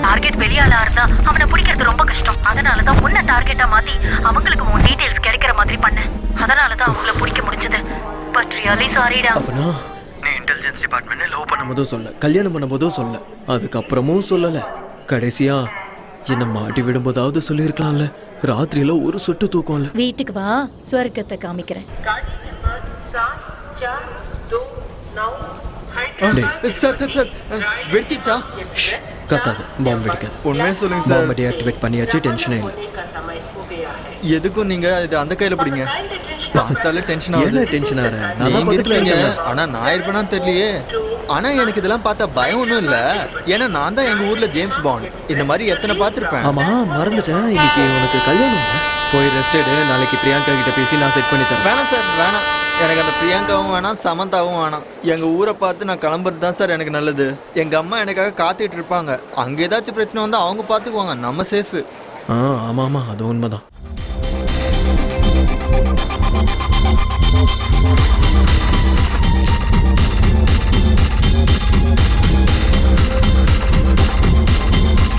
Target வெளியாளா இருந்தா அவனை பிடிக்கிறது ரொம்ப கஷ்டம். அதனாலதான் உன்னை டார்கெட்டா மாத்தி அவங்களுக்கு உன் டீடைல்ஸ் கிடைக்கிற மாதிரி பண்ண. அதனாலதான் அவங்கள பிடிக்க முடிஞ்சது. பட் ரியலி சாரிடா. அப்பனா நீ இன்டெலிஜென்ஸ் டிபார்ட்மெண்ட்ல லவ் பண்ணும்போதும் சொல்ல, கல்யாணம் பண்ணும்போதும் சொல்ல, அதுக்கப்புறமும் சொல்லல. கடைசியா என்ன மாட்டி விடும்போதாவது சொல்லியிருக்கலாம்ல. ராத்திரியில ஒரு சொட்டு தூக்கம் இல்ல. வீட்டுக்கு வா, ஸ்வர்க்கத்தை காமிக்கிறேன். சார் வெடிச்சிருச்சா? கத்தாது, பாம்பு வெடிக்காது. உண்மையே சொல்லுங்க சார். பாம்பை டீஆக்டிவேட் பண்ணியாச்சு, டென்ஷனே இல்லை. எதுக்கும் நீங்க இது அந்த கையில பிடிங்க. பார்த்தாலே டென்ஷன் ஆகுது. என்ன டென்ஷன் ஆற? நான் நீங்க பக்கத்துல இருக்கீங்க. இருக்கேன். ஆனா நான் இருப்பேனான்னு தெரியலையே. ஆனா எனக்கு இதெல்லாம் பார்த்தா பயம் ஒன்றும் இல்லை. ஏன்னா நான் தான் எங்க ஊர்ல ஜேம்ஸ் பாண்ட். இந்த மாதிரி எத்தனை பார்த்துருப்பேன். ஆமா, மறந்துட்டேன். இன்னைக்கு உனக்கு கல்யாணம். போய் ரெஸ்ட் எடு. நாளைக்கு பிரியங்கா கிட்ட பேசி நான் செட் பண்ணி தரேன். வேணாம் சார், வேணாம். எனக்கு அந்த பிரியங்காவும் வேணாம், சமந்தாவும் வேணாம். எங்க ஊரை பார்த்து நான் கிளம்புறது தான் சார் எனக்கு நல்லது. எங்க அம்மா எனக்காக காத்துட்டு இருப்பாங்க. அங்க ஏதாச்சும் பிரச்சனை வந்தா அவங்க பார்த்துக்குவாங்க. நம்ம சேஃபு. ஆமா ஆமா, அது உண்மைதான்.